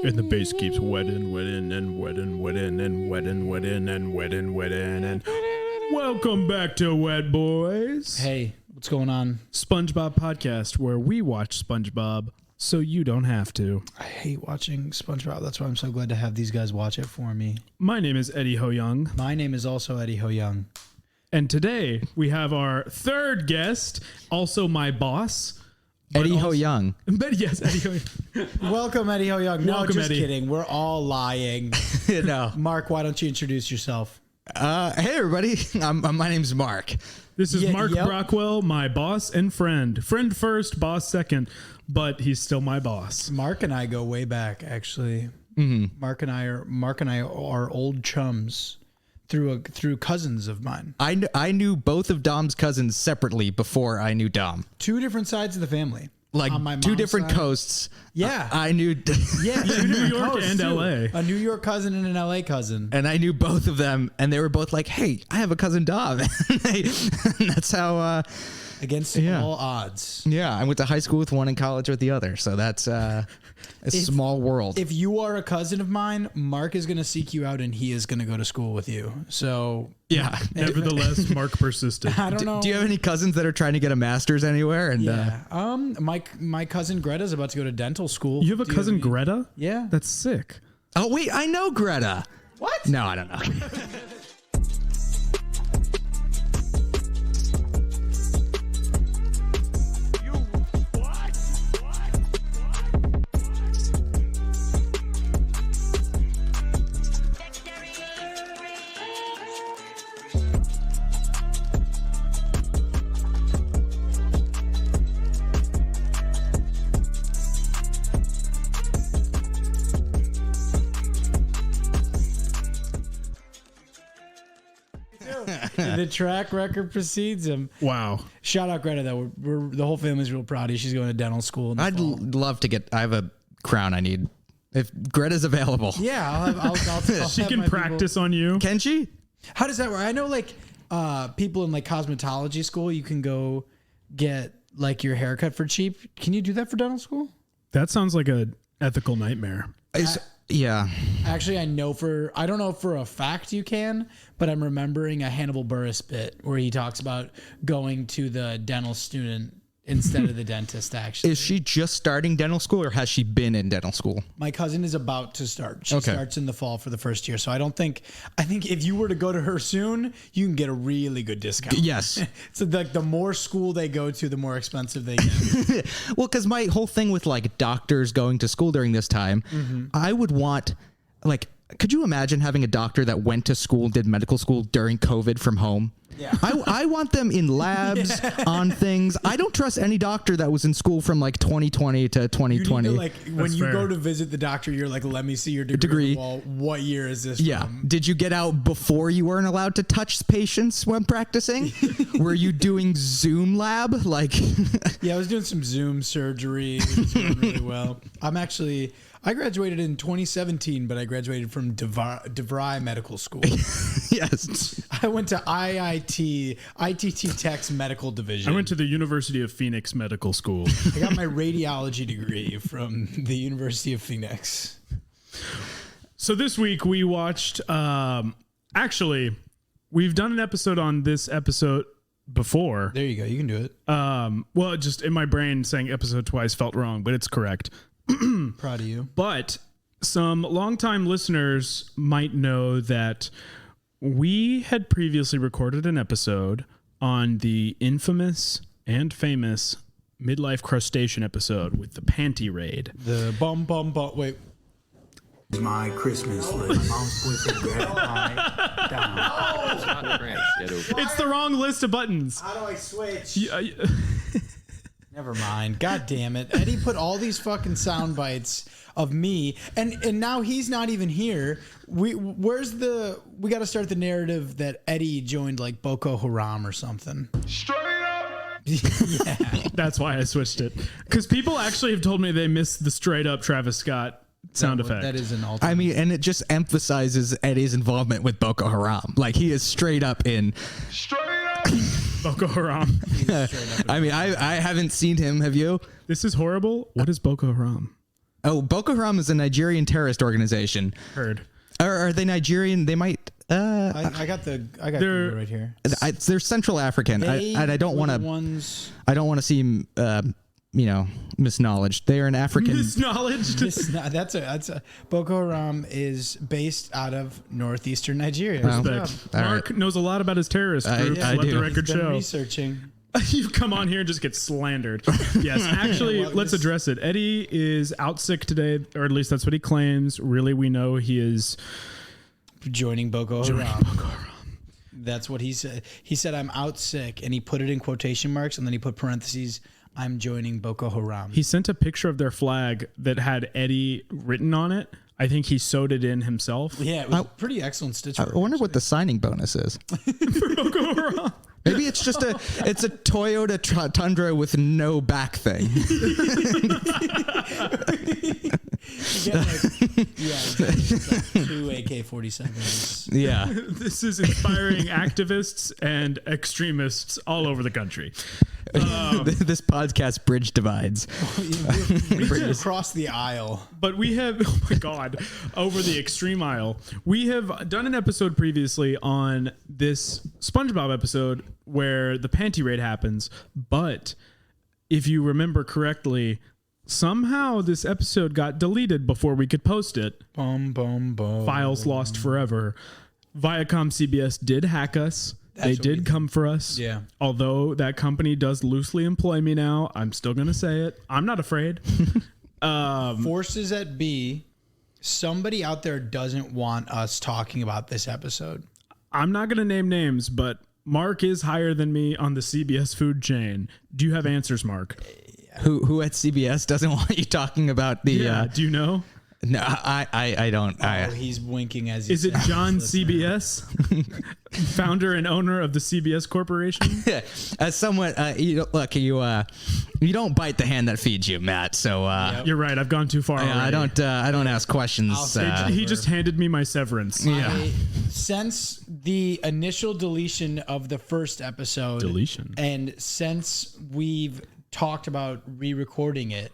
And the bass keeps wetting and welcome back to Wet Boys. Hey, what's going on? SpongeBob podcast, where we watch SpongeBob so you don't have to. I hate watching SpongeBob. That's why I'm so glad to have these guys watch it for me. My name is Eddie Ho Young. My name is also Eddie Ho Young. And today we have our third guest, also my boss, Eddie Ho Young. But yes, Eddie Ho Young. Welcome, Eddie Ho Young. No, Welcome, just Eddie. kidding. We're all lying. No. Mark, why don't you introduce yourself? Hey, everybody. My name's Mark. This is Yeah, Marc yep. Brockwell, my boss and friend. Friend first, boss second, but he's still my boss. Mark and I go way back, actually. Mm-hmm. Mark and I are old chums through cousins of mine. I knew both of Dom's cousins separately before I knew Dom. Two different sides of the family. Like On my two mom's different side. coasts. Yeah. I knew, Yeah, New York coasts, and too. LA. A New York cousin and an LA cousin. and I knew both of them, and they were both like, "Hey, I have a cousin Dom." And that's how. Against Yeah. all odds. Yeah, I went to high school with one and college with the other, so that's a small world. If you are a cousin of mine, Mark is going to seek you out and he is going to go to school with you. So, Yeah. Nevertheless, Mark persisted. I don't know. Do you have any cousins that are trying to get a master's anywhere? And Yeah. My cousin Greta's about to go to dental school. You have a Do cousin any- Greta? Yeah. That's sick. oh wait, I know Greta. What? No, I don't know. The track record precedes him. Wow. Shout out Greta, though. We're the whole family's real proud of you. She's going to dental school. In the I'd fall. love to get. I have a crown I need. If Greta's available, Yeah, I'll She have can my practice people. on you. can she? How does that work? I know, like, people in like cosmetology school, you can go get like your haircut for cheap. Can you do that for dental school? That sounds like a ethical nightmare. Yeah. Actually, I don't know for a fact you can, but I'm remembering a Hannibal Buress bit where he talks about going to the dental student instead of the dentist. Actually, Is she just starting dental school, or has she been in dental school? my cousin is about to start. She Okay. starts in the fall for the first year. So I think if you were to go to her soon, you can get a really good discount. Yes. So like the more school they go to, the more expensive they get. Well, because my whole thing with like doctors going to school during this time, I would want like. Could you imagine having a doctor that went to school, did medical school during COVID from home? Yeah. I want them in labs on things. I don't trust any doctor that was in school from like 2020 to You 2020. need to, like, when you fair. go to visit the doctor, you're like, let me see your degree. Well, what year is this Yeah. from? Did you get out before you weren't allowed to touch patients when practicing? Were you doing Zoom lab? Like, Yeah, I was doing some Zoom surgery. It was going really well. I graduated in 2017, but I graduated from DeVry Medical School. yes. I went to ITT Tech's medical division. I went to the University of Phoenix Medical School. I got my radiology degree from the University of Phoenix. So this week we watched, actually, we've done an episode on this episode before. There you go. You can do it. Well, just in my brain saying episode twice felt wrong, but it's correct. Proud of you. But some longtime listeners might know that we had previously recorded an episode on the infamous and famous midlife crustacean episode with the panty raid. The bum. Wait. My Christmas list. Mom's boyfriend Greta down. It's the wrong list of buttons. How do I switch? Yeah, Never mind. God damn it. Eddie put all these fucking sound bites of me, and now he's not even here. We got to start the narrative that Eddie joined like Boko Haram or something. Yeah. That's why I switched it. Because people actually have told me they miss the straight up Travis Scott sound effect. That is an alternate. I mean, and it just emphasizes Eddie's involvement with Boko Haram. Like, he is straight up in. Boko Haram. I mean, I haven't seen him. Have you? This is horrible. What is Boko Haram? Oh, Boko Haram is a Nigerian terrorist organization. Heard. Are they Nigerian? They might. I got Google right here. They're Central African. I don't want to. I don't want to seem, misknowledged. They are an African. Misknowledged. That's a Boko Haram is based out of northeastern Nigeria. Respect. Mark knows a lot about his terrorist groups. I let do. the record He's been show. researching. You come on here and just get slandered. Yes, actually, let's address it. Eddie is out sick today, or at least that's what he claims. Really, we know he is joining Boko Haram. That's what he said. He said, "I'm out sick," and he put it in quotation marks, and then he put parentheses, "I'm joining Boko Haram." He sent a picture of their flag that had Eddie written on it. I think he sewed it in himself. Yeah, it was pretty excellent stitch work. I wonder what the signing bonus is. For Boko Haram. Maybe it's just a Toyota Tundra with no back thing. You get like 2 AK-47s. Yeah. This is inspiring activists and extremists all over the country. This podcast bridge divides. We could across the aisle. But we have, oh my God, over the extreme aisle. We have done an episode previously on this SpongeBob episode where the panty raid happens. But if you remember correctly, somehow this episode got deleted before we could post it. Files lost forever. Viacom CBS did hack us. They did come for us. Yeah. Although that company does loosely employ me now, I'm still going to say it. I'm not afraid. Forces at B, somebody out there doesn't want us talking about this episode. I'm not going to name names, but Mark is higher than me on the CBS food chain. Do you have answers, Mark? Who at CBS doesn't want you talking about the... Do you know? No, I don't. He's winking as he Is it John CBS, founder and owner of the CBS Corporation? As someone, you don't bite the hand that feeds you, Matt. So You're right. I've gone too far. I don't ask questions. He just handed me my severance. Since the initial deletion of the first episode, and since we've talked about re-recording it,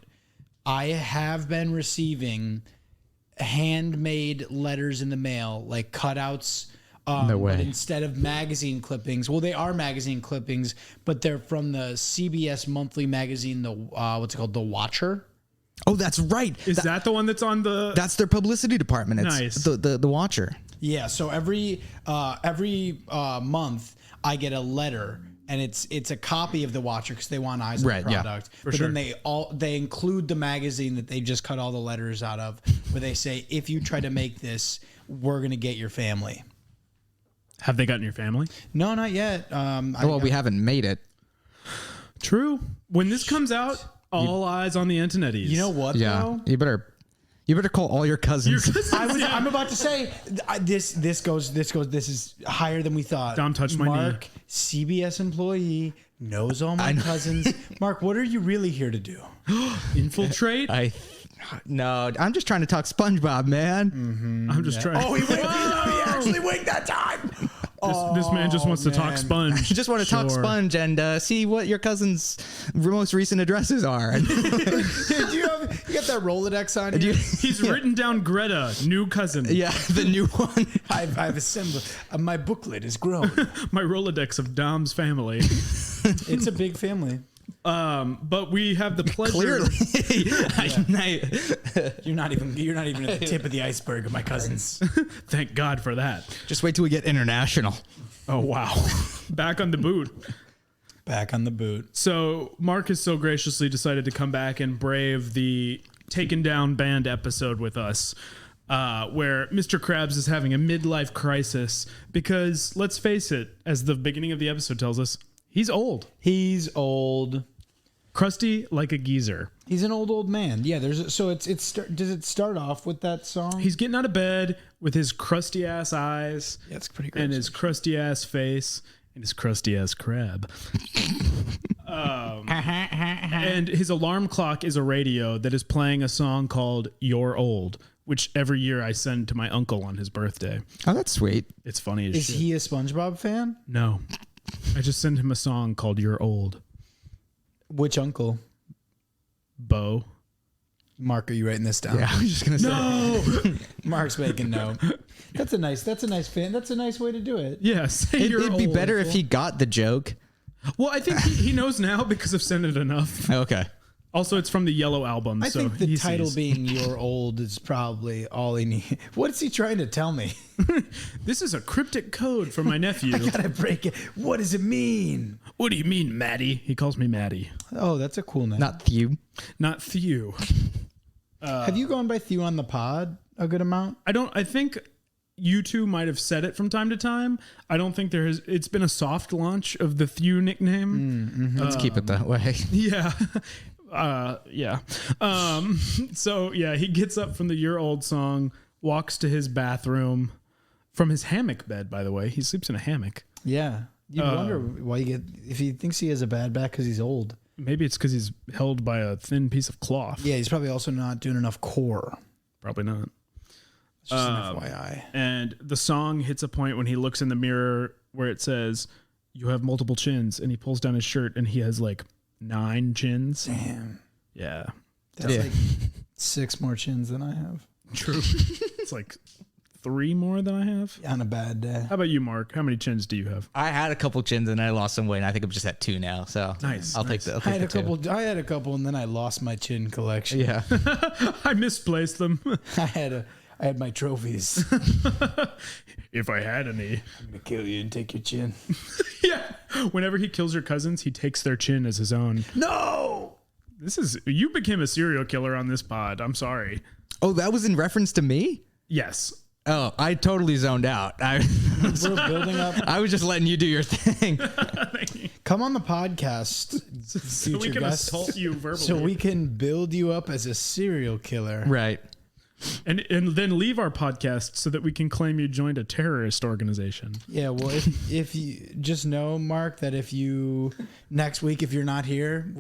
I have been receiving handmade letters in the mail, like cutouts. No way. But instead of magazine clippings, well, they are magazine clippings, but they're from the CBS monthly magazine, the what's it called, The Watcher. Oh, that's right. Is that the one that's on the? That's their publicity department. It's nice. The Watcher. Yeah. So every month I get a letter. And it's a copy of The Watcher because they want eyes on the product. Yeah, but then they include the magazine that they just cut all the letters out of, where they say, if you try to make this, we're gonna get your family. Have they gotten your family? No, not yet. We haven't made it. True. When this comes out, all eyes on the interneties. You know what? Yeah, though? you better call all your cousins. I'm about to say this is higher than we thought. Dom touched my Mark, CBS employee, knows all my cousins. Mark, what are you really here to do? Infiltrate? No, I'm just trying to talk SpongeBob, man. Mm-hmm. I'm just trying. Oh, he actually winked that time. This man just wants to talk Sponge. I just want to talk Sponge and see what your cousin's most recent addresses are. You got that Rolodex on you? He's written down Greta, new cousin. Yeah, the new one. I've assembled. My booklet is grown. My Rolodex of Dom's family. It's a big family. But we have the pleasure. Clearly, you're not even at the tip of the iceberg of my cousins. Thank God for that. Just wait till we get international. Oh wow, back on the boot. Back on the boot. So Mark has so graciously decided to come back and brave the Taken Down Band episode with us, where Mr. Krabs is having a midlife crisis because, let's face it, as the beginning of the episode tells us, he's old. He's old. Crusty like a geezer. He's an old man. Yeah, does it start off with that song? He's getting out of bed with his crusty ass eyes. Yeah, it's pretty gross. And his crusty ass face and his crusty ass crab. And his alarm clock is a radio that is playing a song called You're Old, which every year I send to my uncle on his birthday. Oh, that's sweet. It's funny as shit. Is he a SpongeBob fan? No. I just send him a song called You're Old. Which uncle? Bo. Mark, are you writing this down? Yeah, I was just gonna say. No. Mark's making note. That's a nice way to do it. Yes. It'd be better if he got the joke. Well, I think he knows now because I've sent it enough. Okay. Also, it's from the Yellow Album. I so think the he title sees. being "You're Old" is probably all he needs. What's he trying to tell me? This is a cryptic code for my nephew. I gotta break it. What does it mean? What do you mean, Maddie? He calls me Maddie, Oh, that's a cool name. Not Thew. not Thew. Have you gone by Thew on the pod a good amount? I think you two might have said it from time to time. I don't think it's been a soft launch of the Thew nickname. Let's keep it that way. Yeah. Yeah. So yeah, he gets up from the You're Old song, walks to his bathroom from his hammock bed, by the way. He sleeps in a hammock. Yeah. You wonder why if he thinks he has a bad back because he's old. Maybe it's because he's held by a thin piece of cloth. Yeah, he's probably also not doing enough core. Probably not. Just an FYI. And the song hits a point when he looks in the mirror where it says, "You have multiple chins," and he pulls down his shirt and he has like 9 chins. Damn. Yeah. That's like 6 more chins than I have. True. It's like 3 more than I have. On a bad day. How about you, Mark? How many chins do you have? I had a couple chins and I lost some weight. And I think I'm just at 2 now. So Nice, I'll nice. take the. I had a couple, and then I lost my chin collection. Yeah. I misplaced them. I had my trophies. If I had any. I'm gonna kill you and take your chin. Yeah. Whenever he kills your cousins, he takes their chin as his own. No. You became a serial killer on this pod. I'm sorry. Oh, that was in reference to me? Yes. Oh, I totally zoned out. We're building up. I was just letting you do your thing. Come on the podcast, So we can assault you verbally. so we can build you up as a serial killer. Right. and then leave our podcast so that we can claim you joined a terrorist organization. Yeah, well, if you just know, Mark, that if you next week, if you're not here,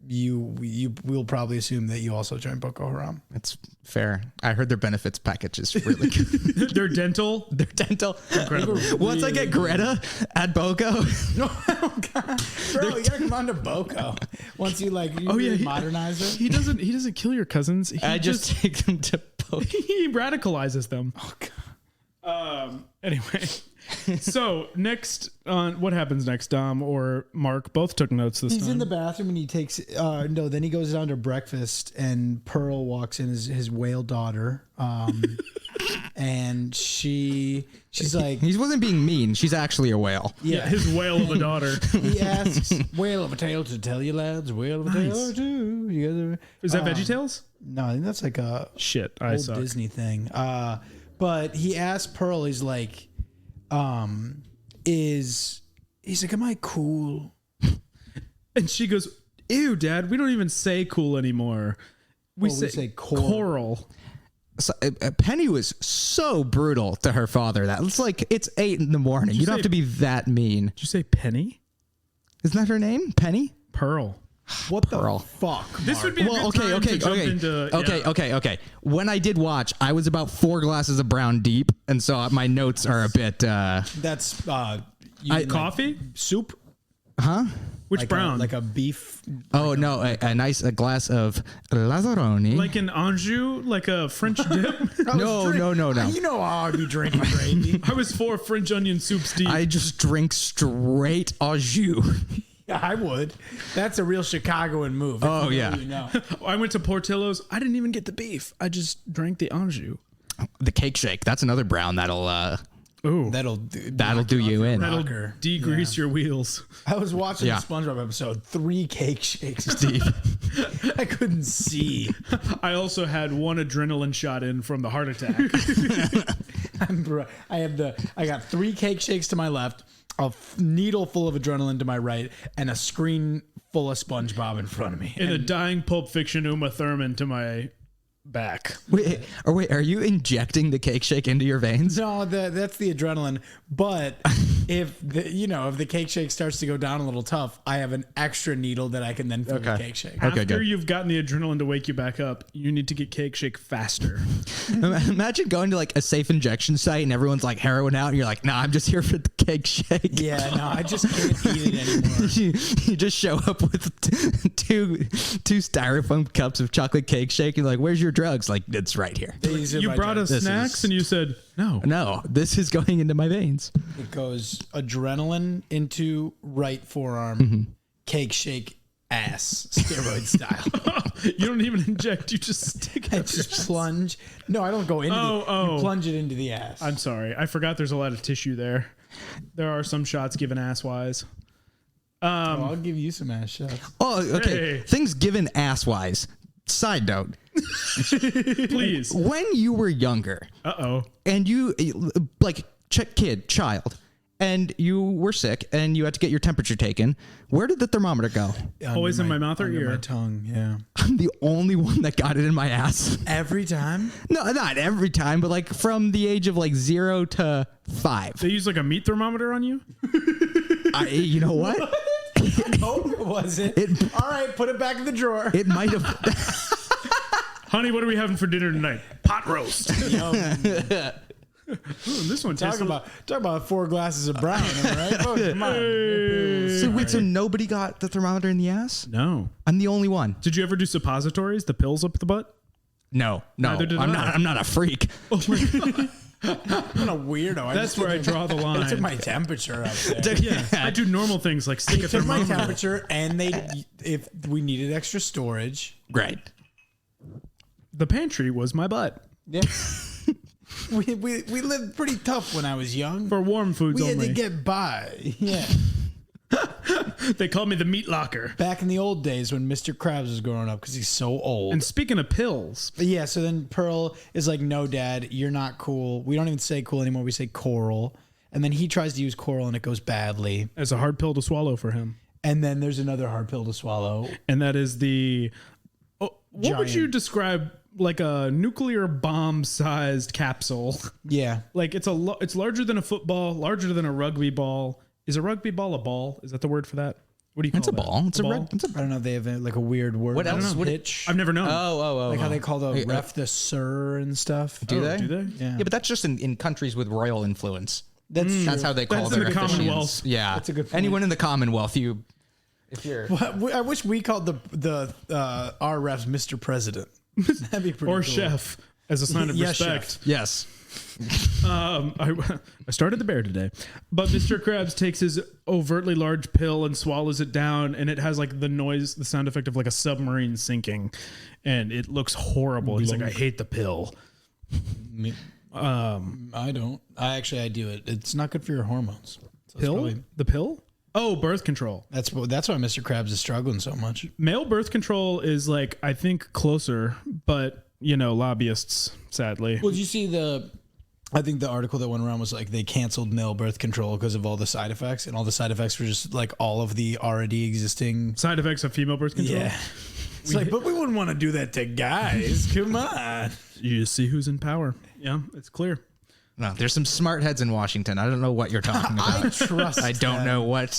you will probably assume that you also joined Boko Haram. That's fair. I heard their benefits package is really good. They're dental. Their dental. Incredible. Once I get Greta at Boko. Oh God, bro, you gotta come on to Boko. Once you he- modernize it. He doesn't kill your cousins. He I just take them to Boko. he radicalizes them. Oh God. Anyway, so next on what happens next, Dom or Mark both took notes this He's time. in the bathroom and he takes then he goes down to breakfast and Pearl walks in, his whale daughter, and she's like, He wasn't being mean. She's actually a whale. yeah, his whale of a daughter. he asks, "Whale of a tale to tell you, lads, whale of a tale or two." You guys Is that VeggieTales? no, I think that's like a Shit, I old suck. Disney thing. But he asked Pearl, he's like, he's like, "Am I cool?" And she goes, "Ew, Dad, we don't even say cool anymore. We say coral." So, Penny was so brutal to her father that it's like it's 8 in the morning. You don't have to be that mean. Did you say Penny? Isn't that her name? Penny? Pearl. What Pearl. the fuck? This would be a good time to jump into, Okay. When I did watch, I was about 4 glasses of brown deep, and so my notes are a bit. That's coffee? soup. Huh? Which brown? Like a beef. Oh no, a nice glass of Lazzaroni. Like an Anjou, like a French dip. no. You know how I'd be drinking gravy. I was 4 French onion soups deep. I just drink straight au jus. Yeah, I would. That's a real Chicagoan move. Oh, yeah. You know. I went to Portillo's. I didn't even get the beef. I just drank the Anjou. The cake shake. That's another brown that'll Ooh, That'll do you in. that'll rocker. degrease your wheels. I was watching Yeah. the SpongeBob episode. 3 cake shakes deep. I couldn't see. I also had 1 adrenaline shot in from the heart attack. I got 3 cake shakes to my left, a needle full of adrenaline to my right, and a screen full of SpongeBob in front of me. And a dying Pulp Fiction Uma Thurman to my back. Wait, are you injecting the cake shake into your veins? No, that's the adrenaline. But if the cake shake starts to go down a little tough, I have an extra needle that I can then fill the cake shake. Okay, After good. you've gotten the adrenaline to wake you back up, you need to get cake shake faster. Imagine going to like a safe injection site and everyone's like heroin out and you're like, nah, I'm just here for the cake shake. Yeah, no, I just can't eat it anymore. you just show up with two styrofoam cups of chocolate cake shake and like, where's your drugs? Like, it's right here. These are You my brought drugs. us snacks and you said, no. This is going into my veins. It goes adrenaline into right forearm, cake shake ass, steroid style. You don't even inject. You just stick it I up your just plunge. No, I don't go into Oh. You plunge it into the ass. I'm sorry. I forgot there's a lot of tissue there. There are some shots given ass-wise. I'll give you some ass shots. Oh, okay. Hey. Things given ass-wise. Side note. Please. When you were younger Uh-oh. and you, like, child, and you were sick and you had to get your temperature taken, where did the thermometer go? Always in my mouth or under ear? my tongue, yeah. I'm the only one that got it in my ass. Every time? No, not every time, but like from the age of like 0 to 5. They use like a meat thermometer on you? You know what? No, it wasn't. All right, put it back in the drawer. It might have. Honey, what are we having for dinner tonight? Pot roast. Ooh, this one tastes Talk about 4 glasses of brown, all right? Oh, come on. So wait, so nobody got the thermometer in the ass? No. I'm the only one. Did you ever do suppositories, the pills up the butt? No. Neither did I. I'm not a freak. I'm a weirdo. That's where I draw the line. I took my temperature up there. Yeah, I do normal things like stick a Took my thermometer. temperature, and if we needed extra storage. Right. The pantry was my butt. Yeah. We lived pretty tough when I was young. For warm foods we had only. to get by. Yeah. They called me the meat locker. Back in the old days when Mr. Krabs was growing up because he's so old. And speaking of pills, Yeah, so then Pearl is like, no, Dad, you're not cool. We don't even say cool anymore. We say coral. And then he tries to use coral and it goes badly. as a hard pill to swallow for him. And then there's another hard pill to swallow. And that is the... Oh, what would Giant. you describe like a nuclear bomb-sized capsule? Yeah. Like it's it's larger than a football, larger than a rugby ball. Is a rugby ball a ball? Is that the word for that? What do you call It's a that? ball. It's a ball? red. It's a. I don't know if they have like a weird word. What I don't else? know. What- Pitch. I've never known. Oh. Like how they call the Hey, ref the sir and stuff. Do they? Do they? Yeah. Yeah, but that's just in countries with royal influence. That's true. That's how they call That's in their the officiants. Commonwealth. Yeah, That's a good point. Anyone in the Commonwealth, if you're I wish we called our refs Mr. President. That'd be pretty Or cool. chef as a sign of Yes, respect. yes, I started the bear today, but Mr. Krabs takes his overtly large pill and swallows it down, and it has like the sound effect of like a submarine sinking, and it looks horrible. He's like, I hate the pill. I don't. I do it. It's not good for your hormones. So it's Pill? probably- The pill? Oh, birth control. That's why Mr. Krabs is struggling so much. Male birth control is like, I think closer, but lobbyists, sadly. Well, did you see I think the article that went around was like they canceled male birth control because of all the side effects, and all the side effects were just like all of the already existing. Side effects of female birth control. Yeah. It's like, but we wouldn't want to do that to guys. Come on. You see who's in power. Yeah, it's clear. no. There's some smart heads in Washington. I don't know what you're talking about. I trust. I don't know what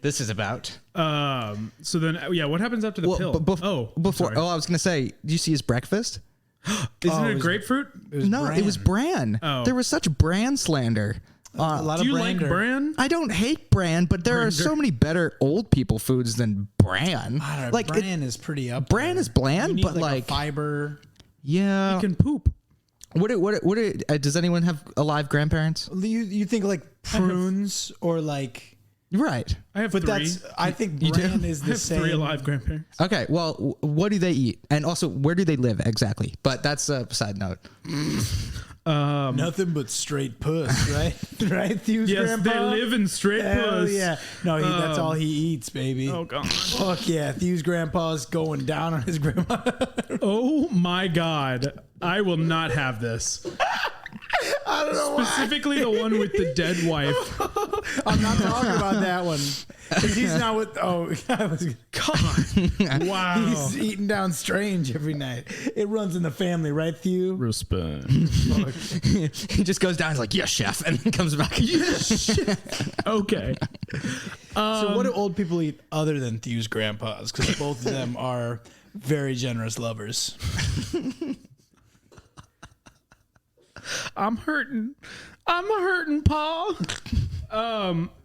this is about. So then, what happens after the pill? Before. sorry. Oh, I was gonna say. Do you see his breakfast? Isn't it it was- grapefruit? No, it was bran. Oh. There was such bran slander. A lot Do of you like brander. bran? I don't hate bran, but there are Brander. so many better old people foods than bran. I don't know, Like bran is pretty up. bran there. is bland, You need but a like fiber. yeah. You can poop. Does anyone have alive grandparents? You think like prunes or like. Right. I have But three. I think You do? bran is I the have same. 3 alive grandparents. Okay. Well, what do they eat? And also, where do they live exactly? But that's a side note. Nothing but straight puss, right? Right, Thews Yes, grandpa? they live in straight Hell puss. yeah. No, that's all he eats, baby. Oh god. Fuck yeah. Thews grandpa's going down on his grandma. Oh my god. I will not have this. I don't know why. Specifically the one with the dead wife. I'm not talking about that one. 'Cause he's not with. Oh, I was. God. Wow. He's eating down strange every night. It runs in the family, right, Thew? Respect. He just goes down. He's like, "Yes, chef," and then comes back. Yes, Okay. So what do old people eat other than Thew's grandpas? Because both of them are very generous lovers. I'm hurting, Paul.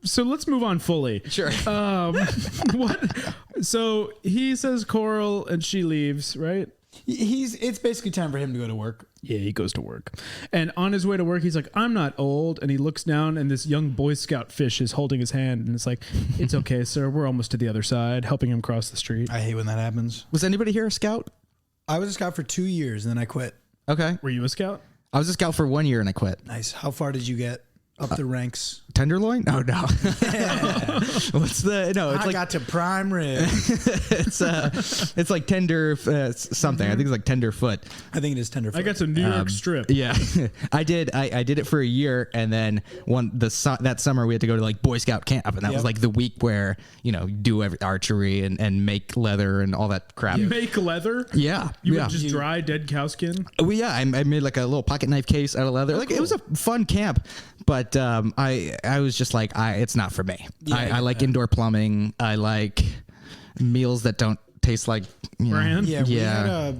So let's move on fully. Sure. What? So he says Coral and she leaves, right? It's basically time for him to go to work. Yeah, he goes to work. And on his way to work, he's like, I'm not old. And he looks down and this young Boy Scout fish is holding his hand. And it's like, it's okay, sir. We're almost to the other side, helping him cross the street. I hate when that happens. Was anybody here a scout? I was a scout for 2 years and then I quit. Okay. Were you a scout? I was a scout for 1 year and I quit. Nice. How far did you get up the ranks? Tenderloin? Oh no. What's the no? It's I like got to prime rib. it's like tender something. I think it's like tenderfoot. I think it is tender. I got some New York strip. Yeah, I did it for a year, and then that summer we had to go to like Boy Scout camp, and that was like the week where do archery and make leather and all that crap. You make leather? Yeah, You would just dry dead cow skin? Well, yeah, I made like a little pocket knife case out of leather. Like it was a fun camp, but I was just like, it's not for me. I like indoor plumbing. I like meals that don't taste like Bran? Yeah.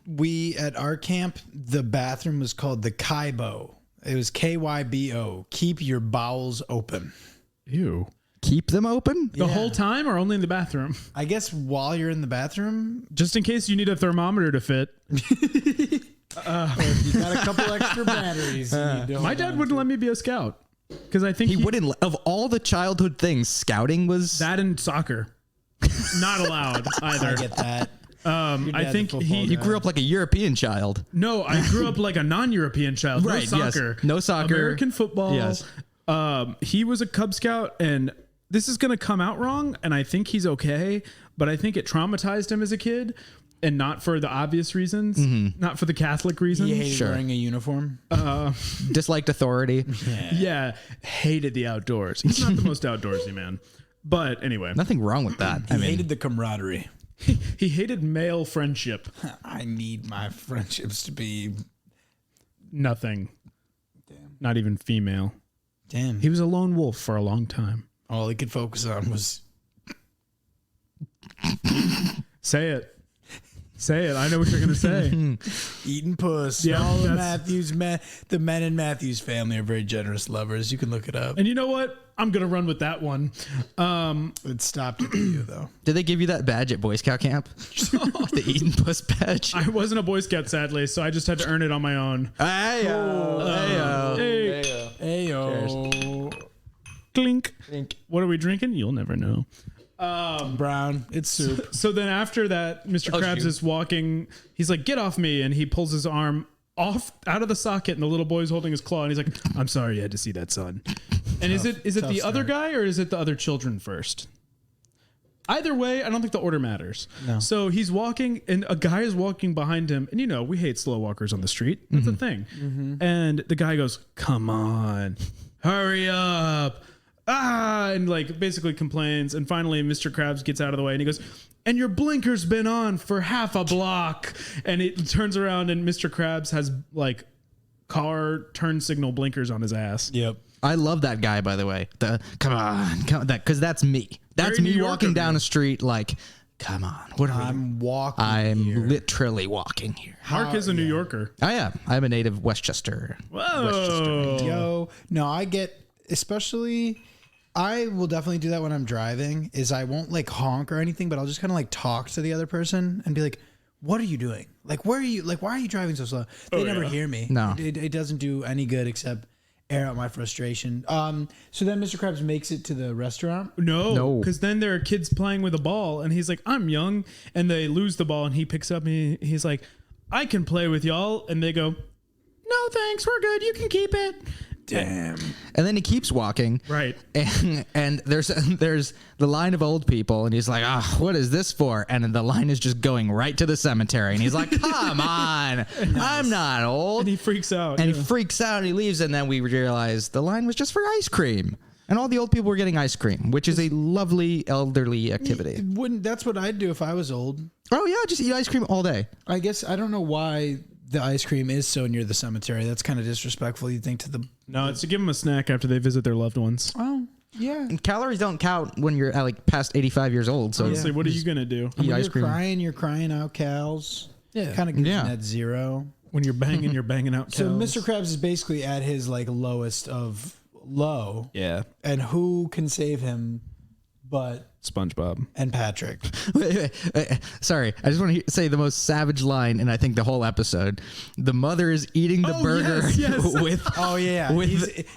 We at our camp, the bathroom was called the Kybo. It was KYBO. Keep your bowels open. Ew. Keep them open The whole time or only in the bathroom? I guess while you're in the bathroom, Just in case you need a thermometer to fit. you got a couple extra batteries. My dad wouldn't let me be a scout. Because I think he wouldn't. Of all the childhood things, scouting was that and soccer. Not allowed either. I get that. I think You grew up like a European child. No, I grew up like a non-European child. Right, No yes. soccer. No soccer. American football. Yes. He was a Cub Scout, and this is going to come out wrong, and I think he's okay, but I think it traumatized him as a kid, and not for the obvious reasons, not for the Catholic reasons. You hated wearing a uniform? Disliked authority. Yeah, hated the outdoors. He's not the most outdoorsy man. But anyway. Nothing wrong with that. He hated the camaraderie. He hated male friendship. I need my friendships to be... Nothing. Damn. Not even female. Damn. He was a lone wolf for a long time. All he could focus on was... Say it. Say it. I know what you're going to say. Eating puss. Yeah, All the Matthews the men in Matthews family are very generous lovers. You can look it up. And you know what? I'm going to run with that one. It stopped at you, though. Did they give you that badge at Boy Scout camp? The Eden Puss badge. I wasn't a Boy Scout, sadly, so I just had to earn it on my own. Ayo. Ayo. Clink. What are we drinking? You'll never know. Brown. It's soup. So then after that, Mr. Krabs is walking. He's like, get off me. And he pulls his arm off out of the socket, and the little boy's holding his claw. And he's like, I'm sorry you had to see that, son. And is it the other guy or is it the other children first? Either way, I don't think the order matters. No. So he's walking, and a guy is walking behind him. And we hate slow walkers on the street. That's a thing. And the guy goes, come on, hurry up. And like basically complains. And finally, Mr. Krabs gets out of the way and he goes, and your blinker's been on for half a block. And it turns around and Mr. Krabs has like car turn signal blinkers on his ass. Yep. I love that guy, by the way. Come on, because that's me. That's Very me New walking Yorker, down man. a street like, come on. What are I'm walking I'm here. literally walking here. Mark is a New Yorker. I am. I'm a native Westchester. Whoa. Yo. No, I get, especially... I will definitely do that when I'm driving, is I won't like honk or anything, but I'll just kind of like talk to the other person and be like, what are you doing? Like, where are you? Like, why are you driving so slow? They never hear me. No. It doesn't do any good except air out my frustration. So then Mr. Krabs makes it to the restaurant. No, because then there are kids playing with a ball, and he's like, I'm young, and they lose the ball, and he picks up, and he's like, I can play with y'all, and they go, no, thanks, we're good, you can keep it. Damn. And then he keeps walking. Right. And there's the line of old people, and he's like, what is this for? And then the line is just going right to the cemetery. And he's like, come on, I'm not old. And he freaks out. And he freaks out and he leaves. And then we realize the line was just for ice cream. And all the old people were getting ice cream, which is a lovely elderly activity. That's what I'd do if I was old. Oh, yeah, just eat ice cream all day. I guess I don't know why the ice cream is so near the cemetery. That's kind of disrespectful, you think, to the... No, it's to give them a snack after they visit their loved ones. Oh, yeah. And calories don't count when you're like past 85 years old. So Honestly, what are you going to do? And when ice cream. you're crying out cows. Yeah. Kind of gives Yeah. you that zero. When you're banging out cows. So Mr. Krabs is basically at his like lowest of low. Yeah. And who can save him but SpongeBob. and Patrick? Wait. Sorry, I just want to say the most savage line in I think the whole episode. The mother is eating the burger yes. with. Oh yeah,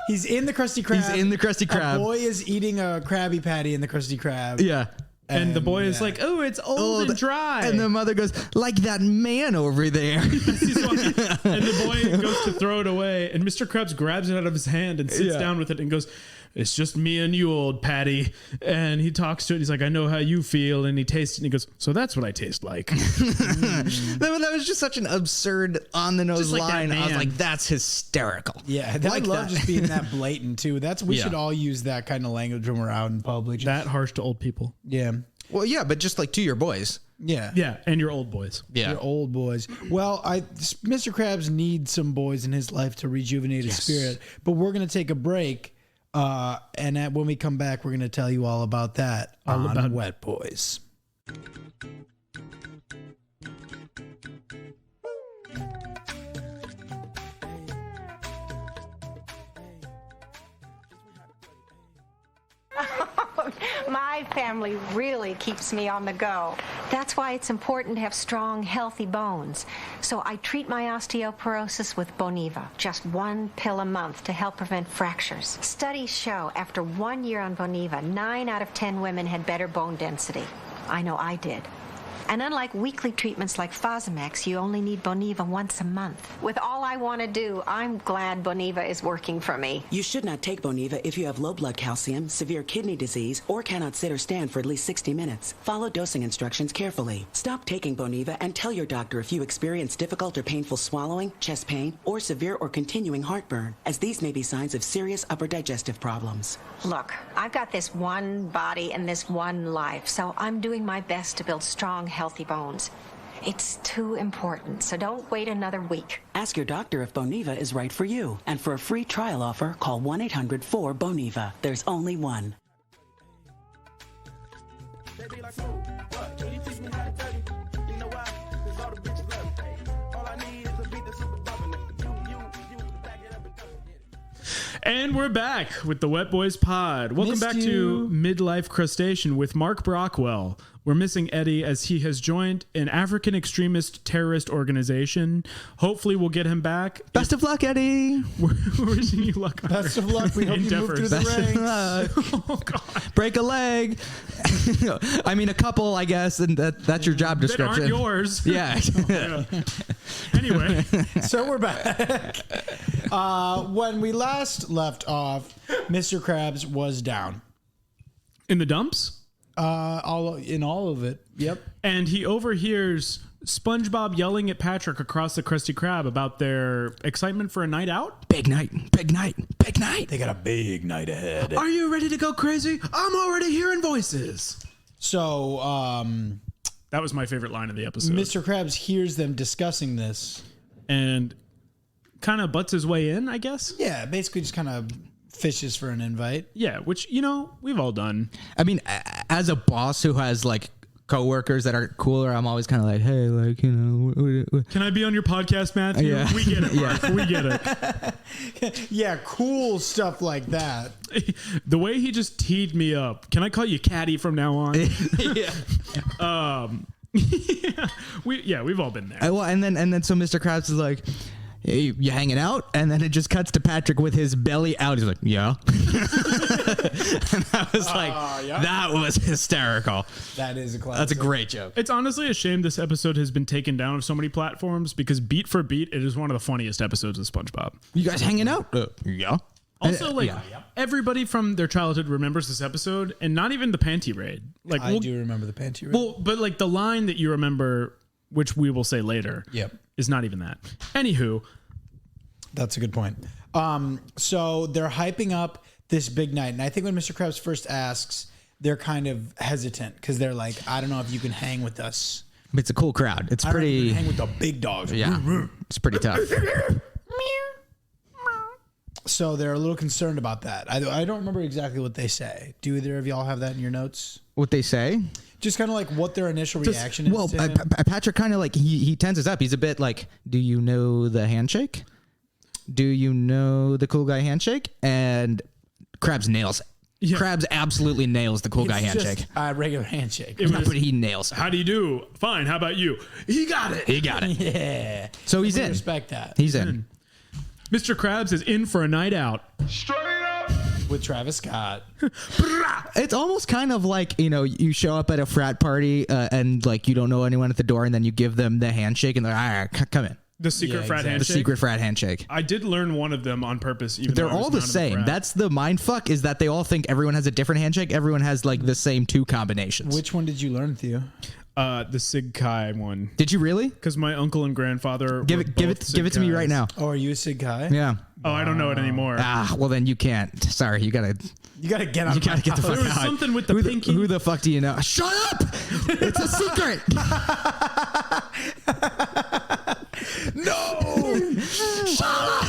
he's in the Krusty Krab. He's in the Krusty Krab. A boy is eating a Krabby Patty in the Krusty Krab. Yeah. And the boy is like, oh, it's old and dry. And the mother goes, like that man over there. He's walking, and the boy goes to throw it away, and Mr. Krabs grabs it out of his hand and sits down with it and goes, it's just me and you, old Patty. And he talks to it. He's like, I know how you feel. And he tastes it. And he goes, so that's what I taste like. That was just such an absurd, on-the-nose like line. that I was man. like, that's hysterical. Yeah, I love just being that blatant too. We should all use that kind of language when we're out in public. That harsh to old people. Yeah. Well, yeah, but just like to your boys. Yeah. Yeah, and your old boys. Yeah. Your old boys. Well, Mr. Krabs needs some boys in his life to rejuvenate his spirit. But we're going to take a break. And when we come back, we're going to tell you all about that on Wet Boys. My family really keeps me on the go. That's why it's important to have strong, healthy bones. So I treat my osteoporosis with Boniva, just 1 pill a month to help prevent fractures. Studies show after 1 year on Boniva, 9 out of 10 women had better bone density. I know I did. And unlike weekly treatments like Fosamax, you only need Boniva once a month. With all I want to do, I'm glad Boniva is working for me. You should not take Boniva if you have low blood calcium, severe kidney disease, or cannot sit or stand for at least 60 minutes. Follow dosing instructions carefully. Stop taking Boniva and tell your doctor if you experience difficult or painful swallowing, chest pain, or severe or continuing heartburn, as these may be signs of serious upper digestive problems. Look, I've got this one body and this one life, so I'm doing my best to build strong, healthy bones. It's too important, so don't wait another week. Ask your doctor if Boniva is right for you. And for a free trial offer, call 1-800-4-BONIVA. There's only one. And we're back with the Wet Boys Pod. Welcome back to Midlife Crustacean with Marc Brockwell. We're missing Eddie as he has joined an African extremist terrorist organization. Hopefully we'll get him back. Best of luck, Eddie. We're wishing you luck. On Best of luck. We hope you move through the ranks. Oh, God. Break a leg. I mean, a couple, I guess, and that's your job description. That aren't yours. Yeah. Anyway. So we're back. When we last left off, Mr. Krabs was down. In the dumps? All of it. Yep. And he overhears SpongeBob yelling at Patrick across the Krusty Krab about their excitement for a night out. Big night, big night, big night. They got a big night ahead. Are you ready to go crazy? I'm already hearing voices. So, that was my favorite line of the episode. Mr. Krabs hears them discussing this. And kind of butts his way in, I guess. Yeah, basically just kind of fishes for an invite. Yeah, which, we've all done. I mean, as a boss who has like coworkers that are cooler, I'm always kind of like, hey, like, Can I be on your podcast, Matthew? Yeah. We get it, Mark. We get it. Yeah, cool stuff like that. The way he just teed me up. Can I call you Caddy from now on? yeah. We've all been there. And then so Mr. Krabs is like, hey, you hanging out? And then it just cuts to Patrick with his belly out. He's like, yeah. And I was like, that was hysterical. That is a classic. That's a great joke. It's honestly a shame this episode has been taken down of so many platforms because beat for beat, it is one of the funniest episodes of SpongeBob. You guys hanging out? Yeah. Also, everybody from their childhood remembers this episode, and not even the panty raid. Like I do remember the panty raid. Well, but like the line that you remember, which we will say later, is not even that. Anywho, that's a good point. So they're hyping up this big night. And I think when Mr. Krabs first asks, they're kind of hesitant because they're like, I don't know if you can hang with us. It's a cool crowd. It's I don't know if you pretty. can hang with the big dogs. Yeah, it's pretty tough. So they're a little concerned about that. I don't remember exactly what they say. Do either of y'all have that in your notes? What they say? Just kind of like what their initial reaction is. Well, to him. Patrick kind of like he tenses up. He's a bit like, do you know the handshake? Do you know the cool guy handshake? And Krabs nails it. Yeah. Krabs absolutely nails the cool guy It's handshake. just a regular handshake. But he nails it. How do you do? Fine. How about you? He got it. He got it. Yeah. So he's We in. respect that. He's in. Mr. Krabs is in for a night out. With Travis Scott. It's almost kind of like, you show up at a frat party and like you don't know anyone at the door, and then you give them the handshake and they're like, all right, come in. The secret Yeah, frat exactly. handshake. The secret frat handshake. I did learn one of them on purpose. Even They're though I was all the not in same. frat. That's the mind fuck, is that they all think everyone has a different handshake. Everyone has like the same two combinations. Which one did you learn, Theo? the Sig Kai one. Did you really? Because my uncle and grandfather Give were it both give it to me Sig right Kais. now. Oh, are you a Sig Kai? Yeah. Oh, I don't know it anymore. Well then you can't. Sorry, you gotta get on. you gotta get the fuck There was out. something with the who pinky. Who the fuck do you know? Shut up! It's a secret. No. Shut up.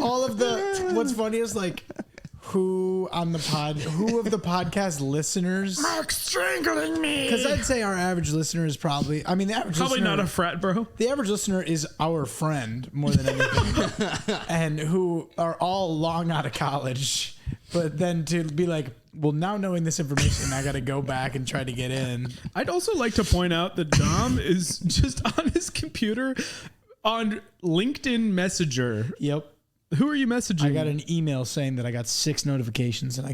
All of the. What's funny is like, who of the podcast listeners? Mark's strangling me. Because I'd say our average listener is probably. I mean, the average Probably listener, not a frat bro. The average listener is our friend more than anything, and who are all long out of college. But then to be like, well, now knowing this information, I got to go back and try to get in. I'd also like to point out that Dom is just on his computer on LinkedIn Messenger. Yep. Who are you messaging? I got an email saying that I got 6 notifications and I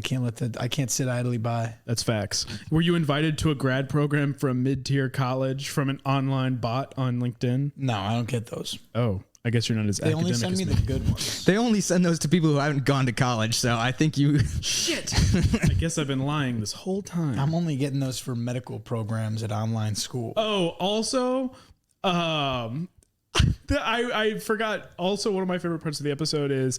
can't sit idly by. That's facts. Were you invited to a grad program from mid-tier college from an online bot on LinkedIn? No, I don't get those. Oh, I guess you're not as They academic only send as me the good ones. They only send those to people who haven't gone to college, so I think you Shit. I guess I've been lying this whole time. I'm only getting those for medical programs at online school. Oh, also, I forgot. Also, one of my favorite parts of the episode is,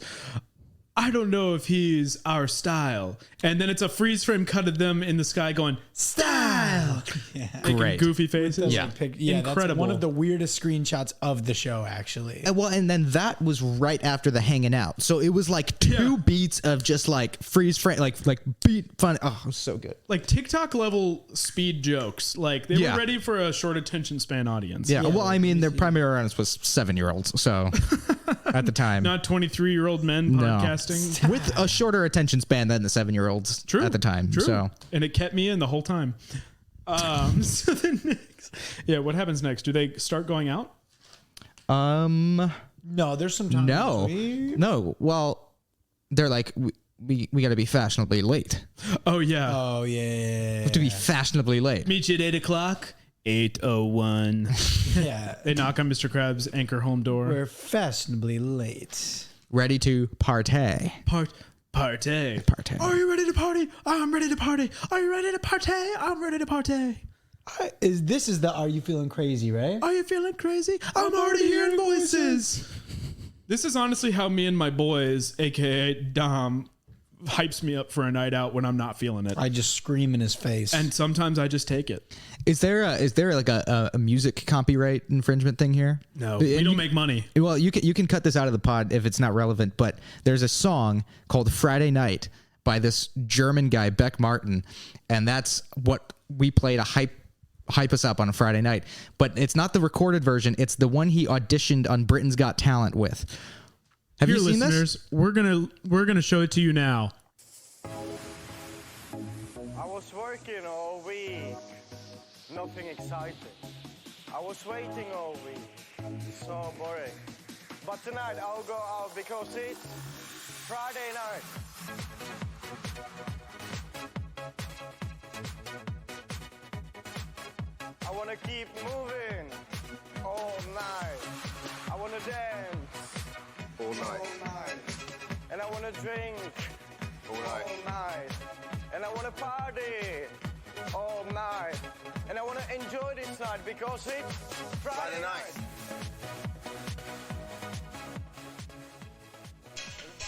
I don't know if he's our style. And then it's a freeze frame cut of them in the sky going, style. Yeah. Making Great. goofy faces. Yeah. Incredible. That's one of the weirdest screenshots of the show, actually. Well, and then that was right after the hanging out. So it was like 2 beats of just like freeze frame, like beat fun. Oh, it was so good. Like TikTok level speed jokes. Like they were ready for a short attention span audience. Yeah. Well, I mean, their primary audience was 7-year-olds. So at the time, Not 23-year-old men podcasting. with a shorter attention span than the 7-year-olds True. at the time. True. So And it kept me in the whole time. So the next, what happens next? Do they start going out? No, there's some time. no. Well, they're like, we got to be fashionably late. Oh yeah. Oh, yeah. We have to be fashionably late. Meet you at 8:00. 8:01. Yeah. They knock on Mr. Krabs' anchor home door. We're fashionably late. Ready to partay. Party. Partay. Are you ready to party? I'm ready to party. Are you ready to party? I'm ready to party. This is the Are You Feeling Crazy, right? Are you feeling crazy? I'm already hearing voices. This is honestly how me and my boys, aka Dom, hypes me up for a night out when I'm not feeling it. I just scream in his face. And sometimes I just take it. Is there like a music copyright infringement thing here? No, we don't make money. Well, you can cut this out of the pod if it's not relevant, but there's a song called Friday Night by this German guy, Beck Martin, and that's what we play to hype us up on a Friday night. But it's not the recorded version, it's the one he auditioned on Britain's Got Talent with. Have Dear you seen listeners, this? we're gonna show it to you now. I was working all week, nothing exciting. I was waiting all week, so boring. But tonight I'll go out because it's Friday night. I wanna keep moving all night. I wanna dance all night. And I wanna drink all night. And I wanna party all night. And I wanna enjoy this night because it's Friday night.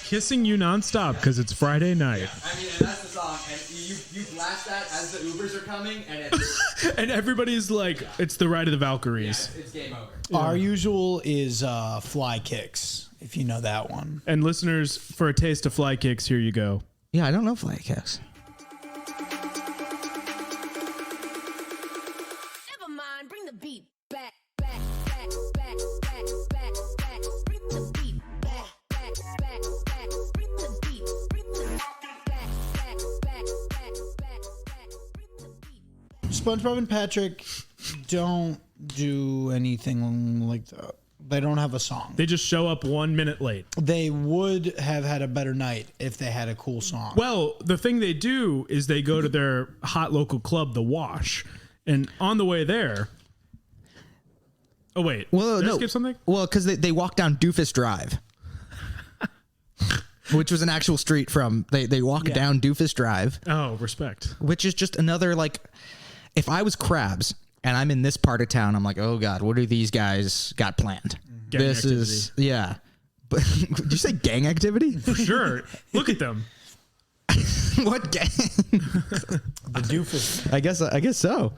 Kissing You Nonstop because it's Friday night. I mean, and that's the song, and you blast that as the Ubers are coming, and it's And everybody's like, it's the Ride of the Valkyries. it's game over. Our usual is Fly Kicks, if you know that one. And listeners, for a taste of Fly Kicks, here you go. Yeah, I don't know Fly Kicks. Never mind, bring the beat back, back, back, back, back, back, back. Bring the beat back, back, back, back. Bring the beat, bring the back, back, back, back, back, back. Bring the beat. SpongeBob and Patrick don't do anything like that. They don't have a song. They just show up 1 minute late. They would have had a better night if they had a cool song. Well, the thing they do is they go to their hot local club, The Wash. And on the way there... Oh, wait. Well, Did I no. skip something? Well, because they walk down Doofus Drive, which was an actual street from. They walk down Doofus Drive, Oh, respect. which is just another like. If I was Krabs and I'm in this part of town, I'm like, oh god, what do these guys got planned? Gang This is yeah. But did you say gang activity? For sure. Look at them. What gang? The Doofus. I guess so.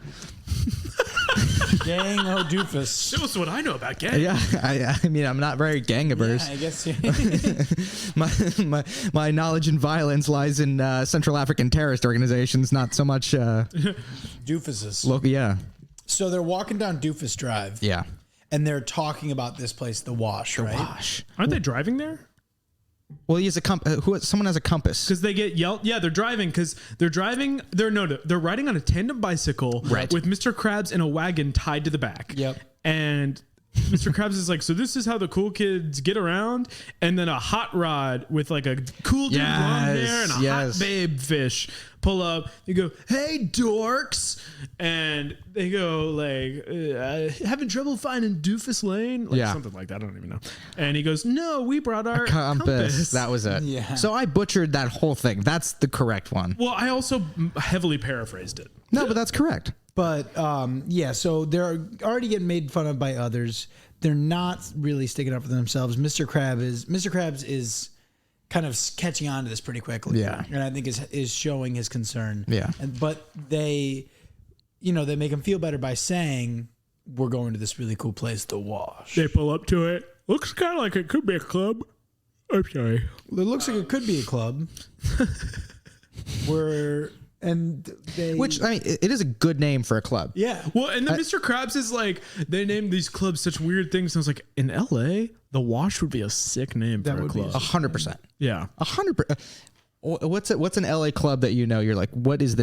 Gang o' Doofus. Show us what I know about gang. Yeah, I mean, I'm not very gang averse. I guess. My knowledge in violence lies in Central African terrorist organizations, not so much Doofuses. local. Yeah, So they're walking down Doofus Drive. yeah. And they're talking about this place, The Wash, right? Gosh. Aren't they driving there? Well, he has a someone has a compass. Because they get yelled. Yeah, they're driving because they're driving. They're riding on a tandem bicycle Right. with Mr. Krabs in a wagon tied to the back. Yep. And Mr. Krabs is like, so this is how the cool kids get around. And then a hot rod with like a cool dude blonde hair and a hot babe fish pull up. You go, hey dorks, and they go like, having trouble finding Doofus Lane, like something like that. I don't even know. And he goes, no, we brought our compass. That was it. Yeah. So I butchered that whole thing. That's the correct one. Well, I also heavily paraphrased it. No, but that's correct. But yeah, so they're already getting made fun of by others. They're not really sticking up for themselves. Mr. Krabs is kind of catching on to this pretty quickly. Yeah. And I think is showing his concern. Yeah. But they make him feel better by saying, we're going to this really cool place, The Wash. They pull up to it. Looks kind of like it could be a club. I'm sorry. It looks like it could be a club. Which I mean, it is a good name for a club. Yeah. Well, and then Mr. Krabs is like, they named these clubs such weird things. And I was like, in LA, The Wash would be a sick name for a would be club. 100%. Yeah. 100%. What's an LA club that you know? You're like, why is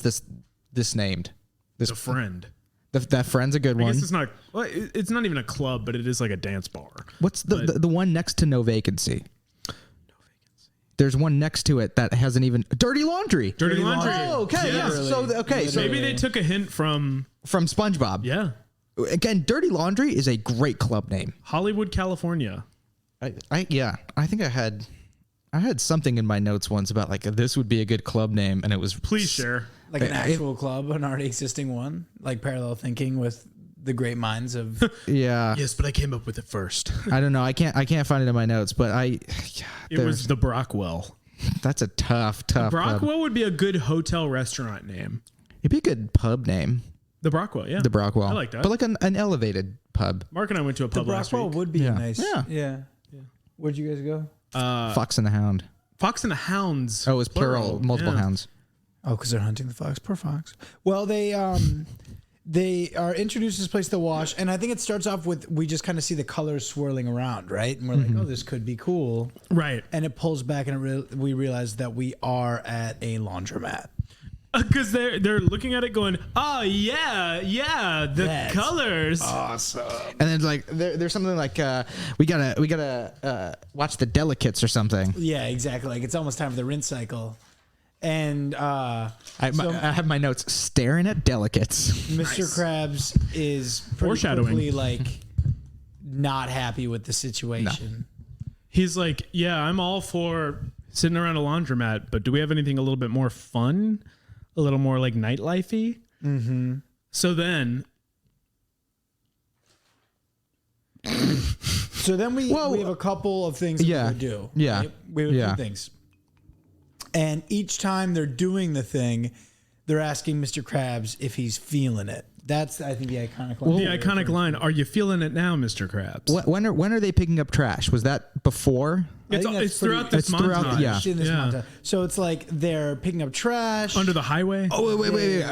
this named? The Friend. That Friend's a good I one. guess it's not. Well, it's not even a club, but it is like a dance bar. What's the one next to No Vacancy? There's one next to it that hasn't even Dirty Laundry. Dirty Laundry. Oh, okay. Yeah. Yeah. So Maybe they took a hint from SpongeBob. Yeah, Again, Dirty Laundry is a great club name. Hollywood, California. I think I had something in my notes once about like this would be a good club name, and it was Please share. Like an actual club, an already existing one, like parallel thinking with the great minds of. Yeah. Yes, but I came up with it first. I don't know. I can't find it in my notes, but It was the Brockwell. That's a tough pub. Brockwell would be a good hotel restaurant name. It'd be a good pub name. The Brockwell, yeah. The Brockwell. I like that. But like an elevated pub. Mark and I went to a The pub last Brockwell week. would be nice. Yeah. Where'd you guys go? Fox and the Hound. Fox and the Hounds. Oh, it was plural. Multiple yeah. hounds. Oh, because they're hunting the fox. Poor fox. Well, they are introduced to this place, The Wash, and I think it starts off with we just kind of see the colors swirling around, right? And we're like, oh, this could be cool. Right. And it pulls back, and we realize that we are at a laundromat. Because they're looking at it going, oh, yeah, the colors. Awesome. And then like there's something like we gotta watch the Delicates or something. Yeah, exactly. Like it's almost time for the rinse cycle. And I have my notes staring at Delicates. Mr. Krabs is pretty Foreshadowing. quickly like not happy with the situation. He's like, yeah, I'm all for sitting around a laundromat, but do we have anything a little bit more fun? A little more like nightlife-y? So then... So then we have a couple of things that we would do. Yeah. Right? We have a few things. And each time they're doing the thing, they're asking Mr. Krabs if he's feeling it. That's, I think, the iconic line. The iconic line, are you feeling it now, Mr. Krabs? When are they picking up trash? Was that before? It's throughout this montage. In this montage. So it's like they're picking up trash. Under the highway? Oh, wait.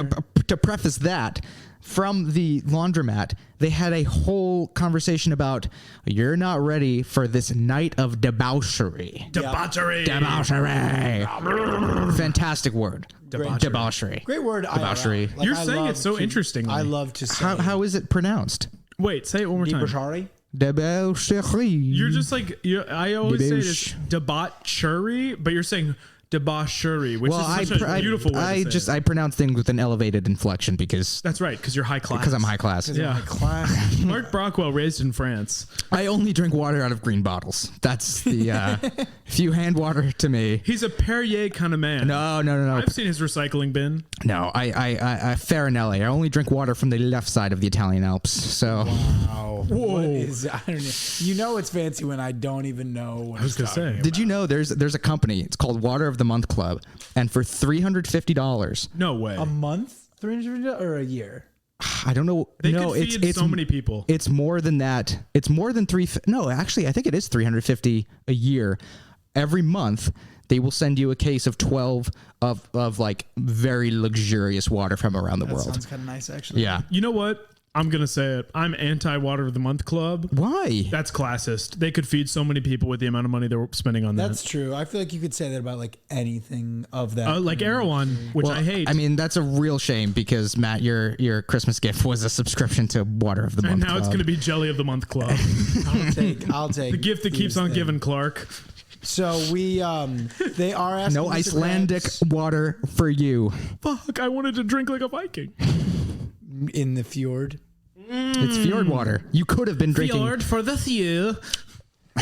To preface that, from the laundromat, they had a whole conversation about, you're not ready for this night of debauchery. Debauchery. Debauchery. Fantastic word. Debauchery. Great word. Debauchery. Like, You're saying it so interestingly. I love to say How is it pronounced? Wait, say it one more time. Debauchery. Debauchery. You're just like, I always say this debauchery, but you're saying debauchery, which is such a beautiful way to say it. I pronounce things with an elevated inflection because That's right, because you're high class. because I'm high class. Yeah. Marc Brockwell, raised in France. I only drink water out of green bottles. That's the if you hand water to me. He's a Perrier kind of man. No. I've seen his recycling bin. No, I Farinelli. I only drink water from the left side of the Italian Alps. So Wow. Whoa. What is, I don't know. You know it's fancy when I don't even know what I was gonna say. did you know there's a company? It's called Water of the Month Club, and for $350, No way. A month? $300 or a year? I don't know. They no, could feed so many people. It's more than that. It's more than three. No, actually, I think it is $350 a year. Every month, they will send you a case of 12 of like very luxurious water from around the world. Sounds kind of nice, actually. Yeah. You know what? I'm going to say it. I'm anti-Water of the Month Club. Why? That's classist. They could feed so many people with the amount of money they're spending on that. That's true. I feel like you could say that about like anything of that. Like Erewhon, which I hate. I mean, that's a real shame because Matt, your Christmas gift was a subscription to Water of the Month and now Club. it's going to be Jelly of the Month Club. I'll take The gift that keeps on thing. giving, Clark. So they are asking no Mr. Icelandic Krabs water for you. Fuck, I wanted to drink like a Viking. in the fjord. It's fjord water. You could have been drinking. Fjord for the few.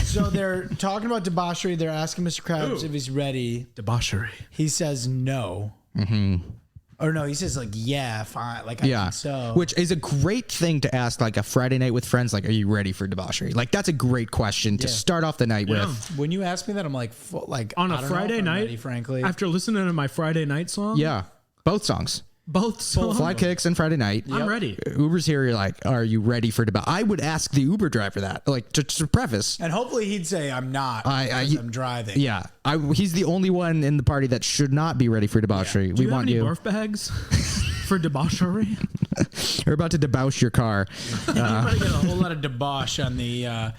So they're talking about debauchery. They're asking Mr. Krabs if he's ready. Debauchery. He says no. Mm-hmm. Or no, he says like, yeah, fine. Like, I think so. Which is a great thing to ask, like a Friday night with friends. Like, are you ready for debauchery? Like, that's a great question to start off the night with. When you ask me that, I'm like, on I a don't know Friday if I'm night, ready, frankly. after listening to my Friday night song, Yeah, both songs. both songs, Fly Kicks and Friday Night. I'm ready. Uber's here. You're like, are you ready for debauchery? I would ask the Uber driver that, like, to preface. And hopefully he'd say, I'm not. I'm driving. Yeah, he's the only one in the party that should not be ready for debauchery. Do We you have want any you. barf bags for debauchery? You're about to debauch your car. You might get a whole lot of debauch on the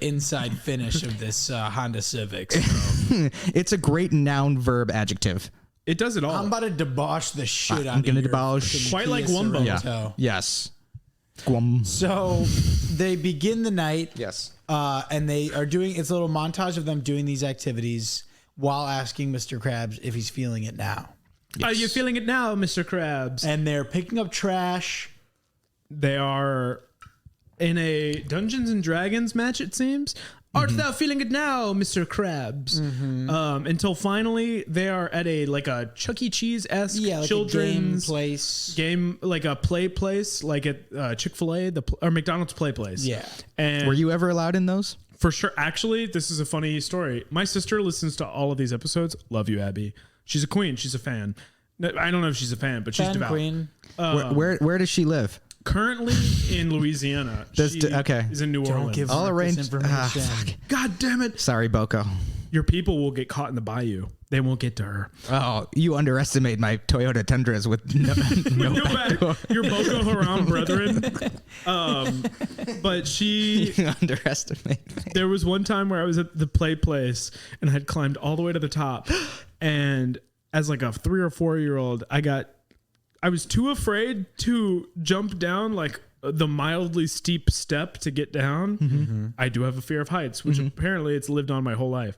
inside finish of this Honda Civic. So. It's a great noun, verb, adjective. It does it all. I'm about to debauch the shit out I'm of gonna your debauch. fucking Quite like Kia Wumbo. Sorento. Yes. Guam. So they begin the night. Yes. And they are doing, it's a little montage of them doing these activities while asking Mr. Krabs if he's feeling it now. Are you feeling it now, Mr. Krabs? And they're picking up trash. They are in a Dungeons and Dragons match, it seems. Art thou feeling it now, Mr. Krabs? Until finally they are at a Chuck E. Cheese-esque Like children's a game place. game, like a play place, like at Chick-fil-A or McDonald's play place. Yeah. And Were you ever allowed in those? for sure. Actually, this is a funny story. My sister listens to all of these episodes. Love you, Abby. She's a queen. She's a fan. No, I don't know if she's a fan, but she's Fan devout. queen. Where does she live? Currently in Louisiana. Okay. Is in New Don't Orleans. give I'll Mark arrange. this information. Fuck. God damn it. Sorry, Boko. Your people will get caught in the bayou. They won't get to her. Oh, you underestimate my Toyota Tundras with no Your Boko Haram brethren. But she... You underestimate me. There was one time where I was at the play place and I had climbed all the way to the top. And as like a 3 or 4 year old, I was too afraid to jump down like the mildly steep step to get down. I do have a fear of heights, which apparently it's lived on my whole life.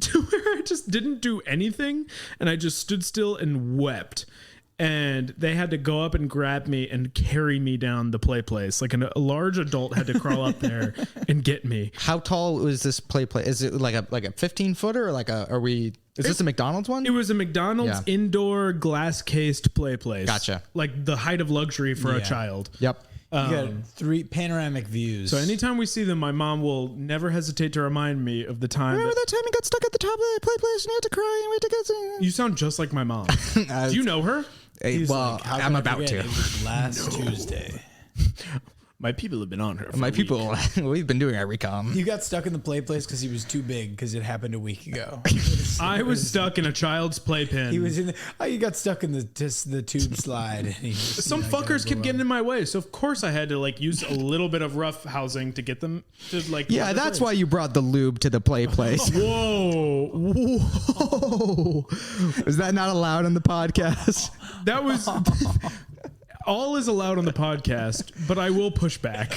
To where I just didn't do anything and I just stood still and wept. And they had to go up and grab me and carry me down the play place. Like a large adult had to crawl up there and get me. How tall is this play? Is it like a 15-footer or like is this a McDonald's one? It was a McDonald's indoor glass cased play place. Gotcha. Like the height of luxury for a child. Yep. You got 3 panoramic views. So anytime we see them, my mom will never hesitate to remind me of the time. Remember that time you got stuck at the top of the play place and you had to cry and we had to get. You sound just like my mom. Do you know her? Well, How can I'm I about forget? to. It was last Tuesday. My people have been on her. For My a week. people, we've been doing our recon. You got stuck in the play place because he was too big because it happened a week ago. I was stuck in a child's playpen. He was in. You got stuck in the tube slide. And he just, Some fuckers kept getting in my way, so of course I had to like use a little bit of rough housing to get them to like. Yeah, that's why you brought the lube to the play place. Whoa, whoa! Is that not allowed on the podcast? That was. All is allowed on the podcast, but I will push back.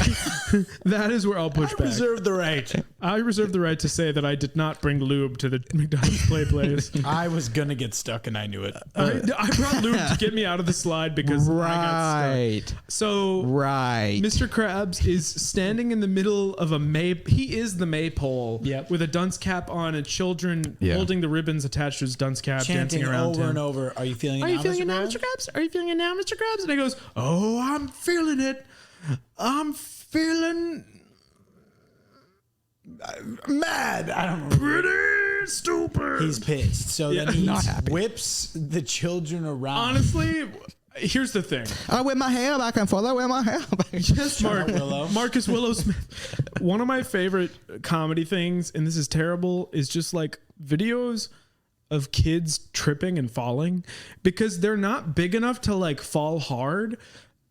That is where I'll push back. Reserve the right. I reserve the right to say that I did not bring lube to the McDonald's play place. I was gonna get stuck and I knew it. I brought lube to get me out of the slide because I got stuck. So Mr. Krabs is standing in the middle of a he is the maypole with a dunce cap on and children holding the ribbons attached to his dunce cap, Chanting dancing around over him. and over. Are you feeling it Are now, you feeling Mr. it now, Krabs? Mr. Krabs? Are you feeling it now, Mr. Krabs? And he goes, oh, I'm feeling it. I'm feeling Mad. I don't know. pretty stupid. He's pissed. So then he whips the children around. Honestly, here's the thing. I wear my hair back and forth. I wear my hair back. Yes, Willow. Marcus Willow Smith. One of my favorite comedy things, and this is terrible, is just like videos of kids tripping and falling because they're not big enough to like fall hard,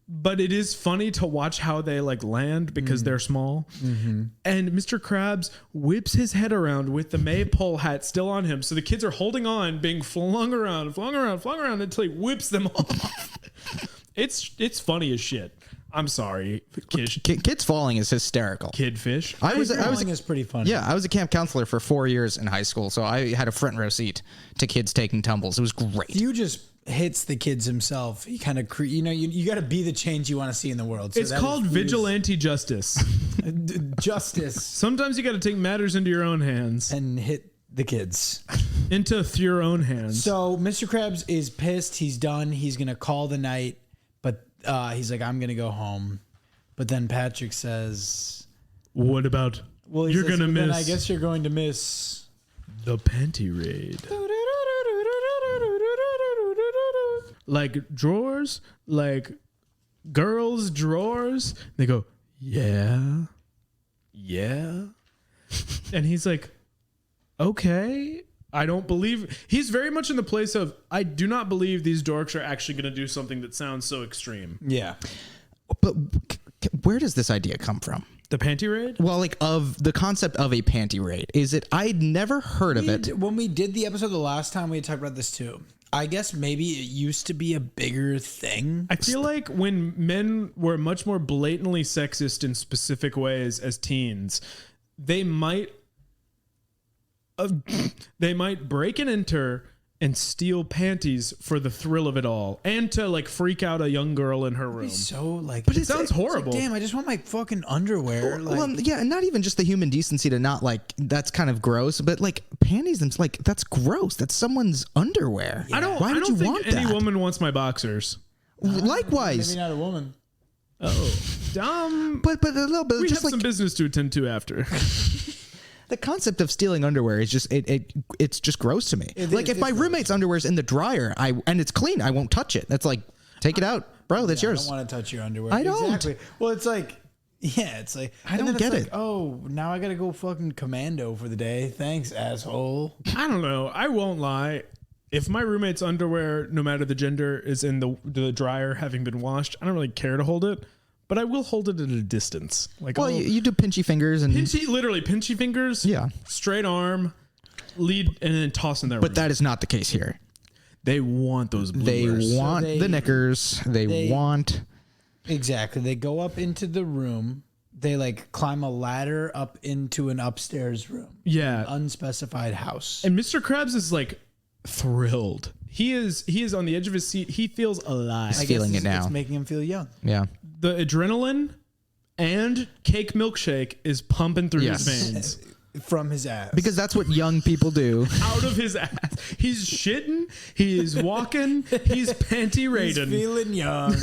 but it is funny to watch how they like land because they're small. Mm-hmm. And Mr. Krabs whips his head around with the maypole hat still on him. So the kids are holding on, being flung around until he whips them off. It's funny as shit. I'm sorry. Kids falling is hysterical. Kid fish. I was is pretty funny. Yeah, I was a camp counselor for 4 years in high school, so I had a front row seat to kids taking tumbles. It was great. You just hits the kids himself. He kind of, you got to be the change you want to see in the world. So it's called vigilante justice. Justice. Sometimes you got to take matters into your own hands. And hit the kids. Into your own hands. So Mr. Krabs is pissed. He's done. He's going to call the night. But he's like, I'm going to go home. But then Patrick says, what about, you're going to miss. Then I guess you're going to miss the panty raid. Like drawers, like girls' drawers. They go, yeah. And he's like, okay. I don't believe. He's very much in the place of, I do not believe these dorks are actually going to do something that sounds so extreme. Yeah. But where does this idea come from? The panty raid? Well, like of the concept of a panty raid. Is it? I'd never heard of it. When we did the episode the last time, we had talked about this too. I guess maybe it used to be a bigger thing. I feel like when men were much more blatantly sexist in specific ways as teens, they might break and enter and steal panties for the thrill of it all, and to like freak out a young girl in her room. So like, but it sounds horrible. Like, damn, I just want my fucking underwear. Well, yeah, and not even just the human decency to not like, that's kind of gross, but like panties, like that's gross. That's someone's underwear. Yeah. Why would you think want any that? woman wants my boxers. Likewise. Maybe not a woman. Oh, dumb. But a little bit. We just have some business to attend to after. The concept of stealing underwear is just it's just gross to me. Like if my roommate's underwear's in the dryer, and it's clean, I won't touch it. That's like, take it out, bro. That's yours. I don't want to touch your underwear. I don't. Exactly. Well, it's like, yeah, it's like I don't get it. Oh, now I gotta go fucking commando for the day. Thanks, asshole. I don't know. I won't lie. If my roommate's underwear, no matter the gender, is in the dryer having been washed, I don't really care to hold it. But I will hold it at a distance. Like, well, you do pinchy fingers and literally pinchy fingers. Yeah, straight arm, lead, and then toss in there. But that is not the case here. They want those bloopers. They want the knickers. They want exactly. They go up into the room. They like climb a ladder up into an upstairs room. Yeah, an unspecified house. And Mr. Krabs is like thrilled. He is on the edge of his seat. He feels alive. He's feeling it now. It's making him feel young. Yeah. The adrenaline and cake milkshake is pumping through his veins. From his ass. Because that's what young people do. Out of his ass. He's shitting. He is walking. He's panty raiding. He's feeling young.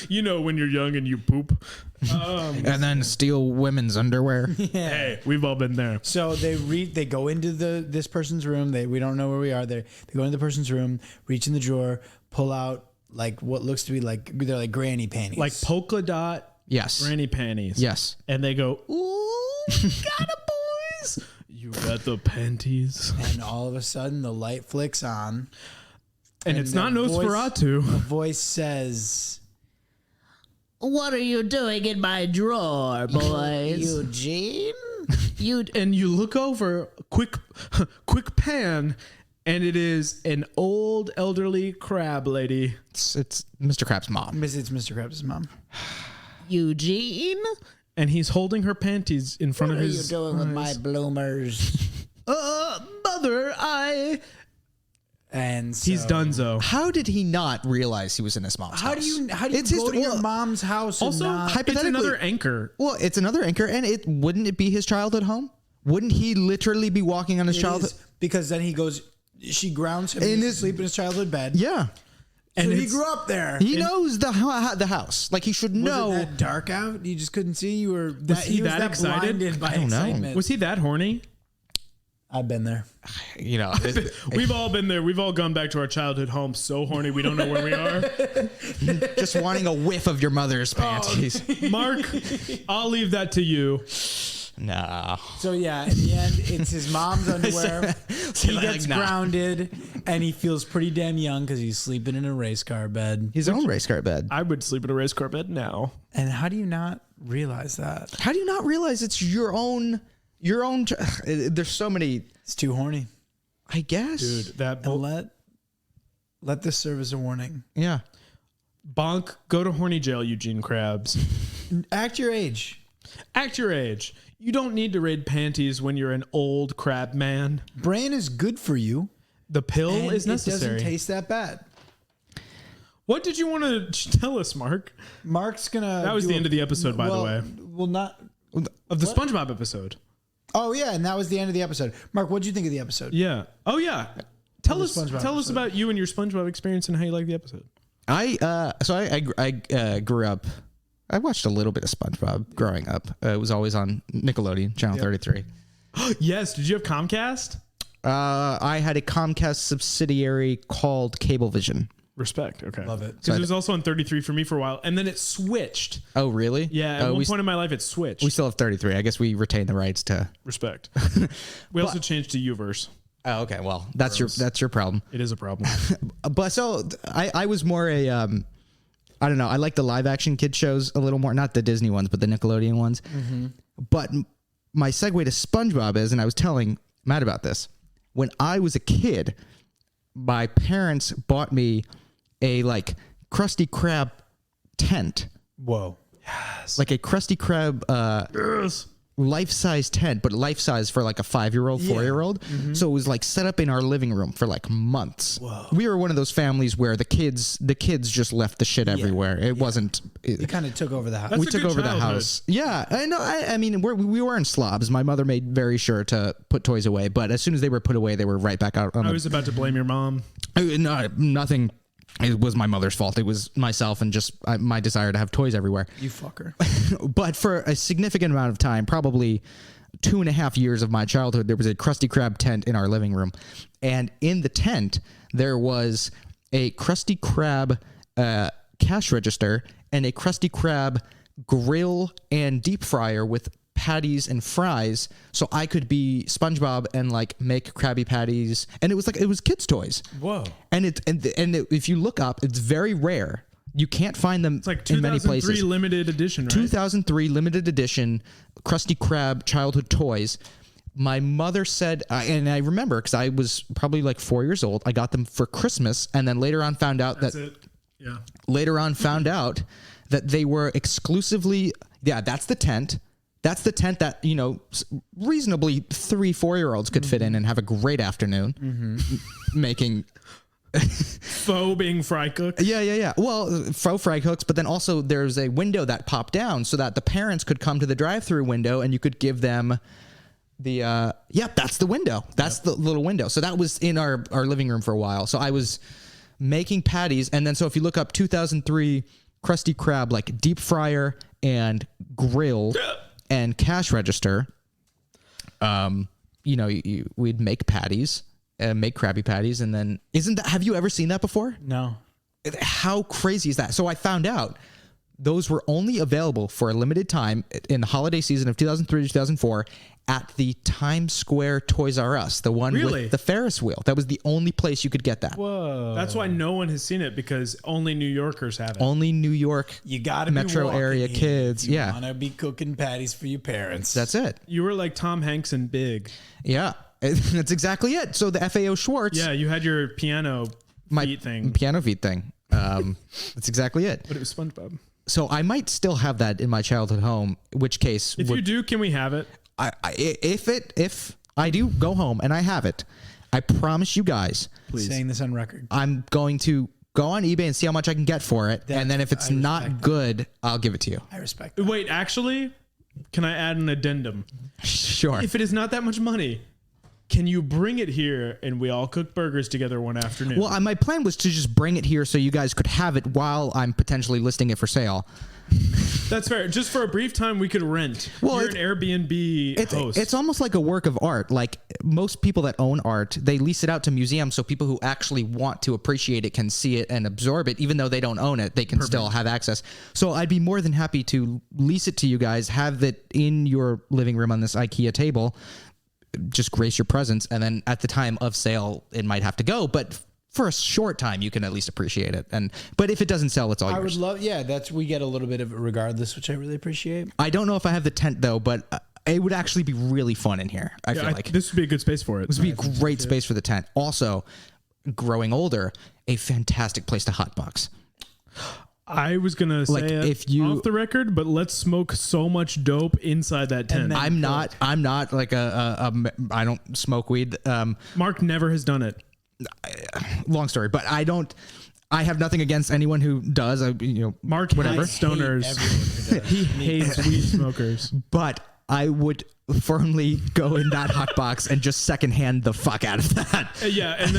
You know when you're young and you poop. And then steal women's underwear. Hey, we've all been there. So they go into this person's room. We don't know where we are. They go into the person's room, reach in the drawer, pull out like what looks to be like they're like granny panties, Like polka dot granny panties. Yes. And they go, ooh, you got it, boys. You got the panties. and all of a sudden the light flicks on, And it's not Nosferatu. A voice says, What are you doing in my drawer, boys? Eugene? And you look over, quick pan, and it is an old elderly crab lady. It's Mr. Krabs' mom. It's Mr. Krabs' mom. Eugene? And he's holding her panties in front of his. What are you doing with my bloomers? Mother, And so, he's donezo. How did he not realize he was in his mom's house? How do you It's go his- to your well, mom's house? Also, and not, it's hypothetically- another anchor. Well, it's another anchor, and wouldn't it be his childhood home? Wouldn't he literally be walking on his It childhood? is, because then he goes. She grounds him In in his- sleep in his childhood bed. Yeah. And he it's- grew up there. He knows the house. Like, he should Was know. it that dark out? You just couldn't see. You were. he that excited? Blinded by I don't know. excitement. Was he that horny? I've been there. You know, We've all been there. We've all gone back to our childhood home so horny we don't know where we are. just wanting a whiff of your mother's panties. Mark, I'll leave that to you. No. So yeah, in the end, it's his mom's underwear. He like, gets nah. grounded, and he feels pretty damn young because he's sleeping in a race car bed. His own race car bed. I would sleep in a race car bed now. And how do you not realize that? How do you not realize it's your own? There's so many. It's too horny. I guess. Dude, that And let this serve as a warning. Yeah. bonk, go to horny jail, Eugene Krabs. Act your age. Act your age. You don't need to raid panties when you're an old crab man. Brain is good for you. The pill And is necessary. It doesn't taste that bad. What did you want to tell us, Mark? Mark's gonna. That was do the end of the episode, by the way. Well, not. Of the SpongeBob episode. Oh yeah, and that was the end of the episode. Mark, what did you think of the episode? Yeah. Oh yeah. Tell the us SpongeBob tell us episode. about you and your SpongeBob experience and how you like the episode. I grew up. I watched a little bit of SpongeBob growing up. It was always on Nickelodeon, Channel 33. Yes. Did you have Comcast? I had a Comcast subsidiary called Cablevision. Respect. Okay. Love it. Because it was also on 33 for me for a while, and then it switched. Oh, really? Yeah. At one point in my life, it switched. We still have 33. I guess we retain the rights to. Respect. We also changed to Uverse. Oh, okay. Well, that's your problem. It is a problem. But so I was more a I don't know. I like the live action kid shows a little more, not the Disney ones, but the Nickelodeon ones. Mm-hmm. But my segue to SpongeBob is, and I was telling Matt about this, when I was a kid, my parents bought me a like Krusty Krab tent, Whoa. like a Krusty Krab Yes. life-size tent, but life-size for like a 5-year-old, 4-year-old. Mm-hmm. So it was like set up in our living room for like months. Whoa. We were one of those families where the kids just left the shit everywhere. It wasn't. You kind of took over the house. That's We a took good over the childhood. house. Yeah, I know. I mean, we weren't slobs. My mother made very sure to put toys away, but as soon as they were put away, they were right back out on I was about to blame your mom. no, nothing. It was my mother's fault. It was myself and just my desire to have toys everywhere. You fucker. But for a significant amount of time, probably 2.5 years of my childhood, there was a Krusty Krab tent in our living room. And in the tent, there was a Krusty Krab cash register and a Krusty Krab grill and deep fryer with patties and fries, so I could be SpongeBob and like make Krabby Patties. And it was kids' toys. Whoa. And if you look up, it's very rare. You can't find them It's like in many 2003 places. limited edition, right? 2003 limited edition Krusty Krab childhood toys. My mother said, and I remember because I was probably like 4 years old. I got them for Christmas, and then later on found out That's it. Yeah. later on found out that they were exclusively. Yeah, that's the tent. That's the tent that, you know, reasonably 3-4-year-olds could fit in and have a great afternoon making. Faux being fry cook. Yeah. Well, faux fry hooks, but then also there's a window that popped down so that the parents could come to the drive-through window and you could give them the. That's the window. That's the little window. So that was in our living room for a while. So I was making patties, and then so if you look up 2003 Krusty Krab like deep fryer and grill and cash register. We'd make patties, make Krabby Patties, and then have you ever seen that before? No. How crazy is that? So I found out those were only available for a limited time in the holiday season of 2003 to 2004 at the Times Square Toys R Us, the one with the Ferris wheel. That was the only place you could get that. Whoa. That's why no one has seen it, because only New Yorkers have it. Only New York you gotta metro area kids. You want to be cooking patties for your parents. That's it. You were like Tom Hanks in Big. Yeah, that's exactly it. So the FAO Schwartz. Yeah, you had your piano feet thing. Piano feet thing. That's exactly it. But it was SpongeBob. So I might still have that in my childhood home, in which case... If you do, can we have it? If I do go home and I have it, I promise you guys... Please. Saying this on record. I'm going to go on eBay and see how much I can get for it. And then if it's not good, I'll give it to you. I respect that. Wait, actually, can I add an addendum? Sure. If it is not that much money... Can you bring it here and we all cook burgers together one afternoon? Well, my plan was to just bring it here so you guys could have it while I'm potentially listing it for sale. That's fair. Just for a brief time, we could rent. Well, you're an Airbnb host. It's almost like a work of art. Like most people that own art, they lease it out to museums so people who actually want to appreciate it can see it and absorb it. Even though they don't own it, they can still have access. So I'd be more than happy to lease it to you guys, have it in your living room on this IKEA table, just grace your presence, and then at the time of sale it might have to go, but for a short time you can at least appreciate it. But if it doesn't sell, it's all yours. I would love we get a little bit of it regardless, which I really appreciate. I don't know if I have the tent though, but it would actually be really fun in here. I feel like this would be a good space for it. This would be a great space for the tent. Also, growing older, a fantastic place to hotbox. I was gonna say off the record, but let's smoke so much dope inside that tent. I'm not like I don't smoke weed. Mark never has done it. Long story, but I have nothing against anyone who does. Mark hates stoners. He hates weed smokers. But I would firmly go in that hot box and just secondhand the fuck out of that. Yeah, and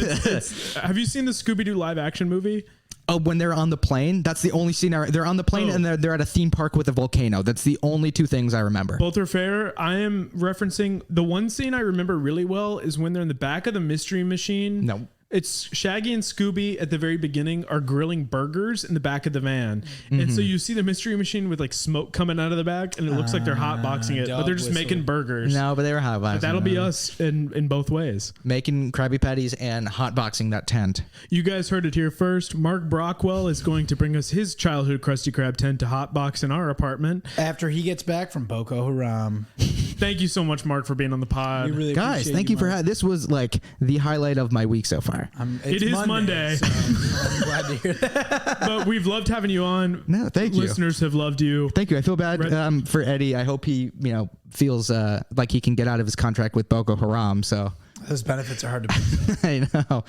have you seen the Scooby-Doo live action movie? Oh, when they're on the plane, that's the only scene. They're on the plane and they're at a theme park with a volcano. That's the only two things I remember. Both are fair. I am referencing the one scene I remember really well is when they're in the back of the Mystery Machine. No. It's Shaggy and Scooby at the very beginning are grilling burgers in the back of the van. Mm-hmm. And so you see the Mystery Machine with like smoke coming out of the back and it looks like they're hotboxing it, but they're just making burgers. No, but they were hotboxing. But that'll be us in both ways. Making Krabby Patties and hotboxing that tent. You guys heard it here first. Marc Brockwell is going to bring us his childhood Krusty Krab tent to hotbox in our apartment. After he gets back from Boko Haram. Thank you so much, Mark, for being on the pod. We really guys, thank you for having. This was like the highlight of my week so far. It is Monday. So I'm glad to hear that. But we've loved having you on. No, thank you. Listeners have loved you. Thank you. I feel bad for Eddie. I hope he feels like he can get out of his contract with Boko Haram. So those benefits are hard to pay. I know.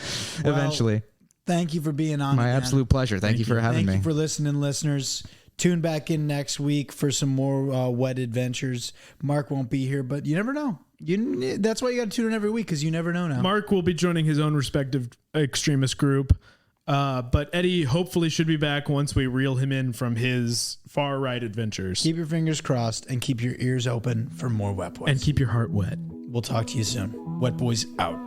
Eventually. Thank you for being on. My absolute pleasure. Thank you for having me. Thank you for listening, listeners. Tune back in next week for some more wet adventures. Mark won't be here, but you never know. That's why you got to tune in every week, because you never know now. Mark will be joining his own respective extremist group. But Eddie hopefully should be back once we reel him in from his far right adventures. Keep your fingers crossed and keep your ears open for more Wet Boys. And keep your heart wet. We'll talk to you soon. Wet Boys out.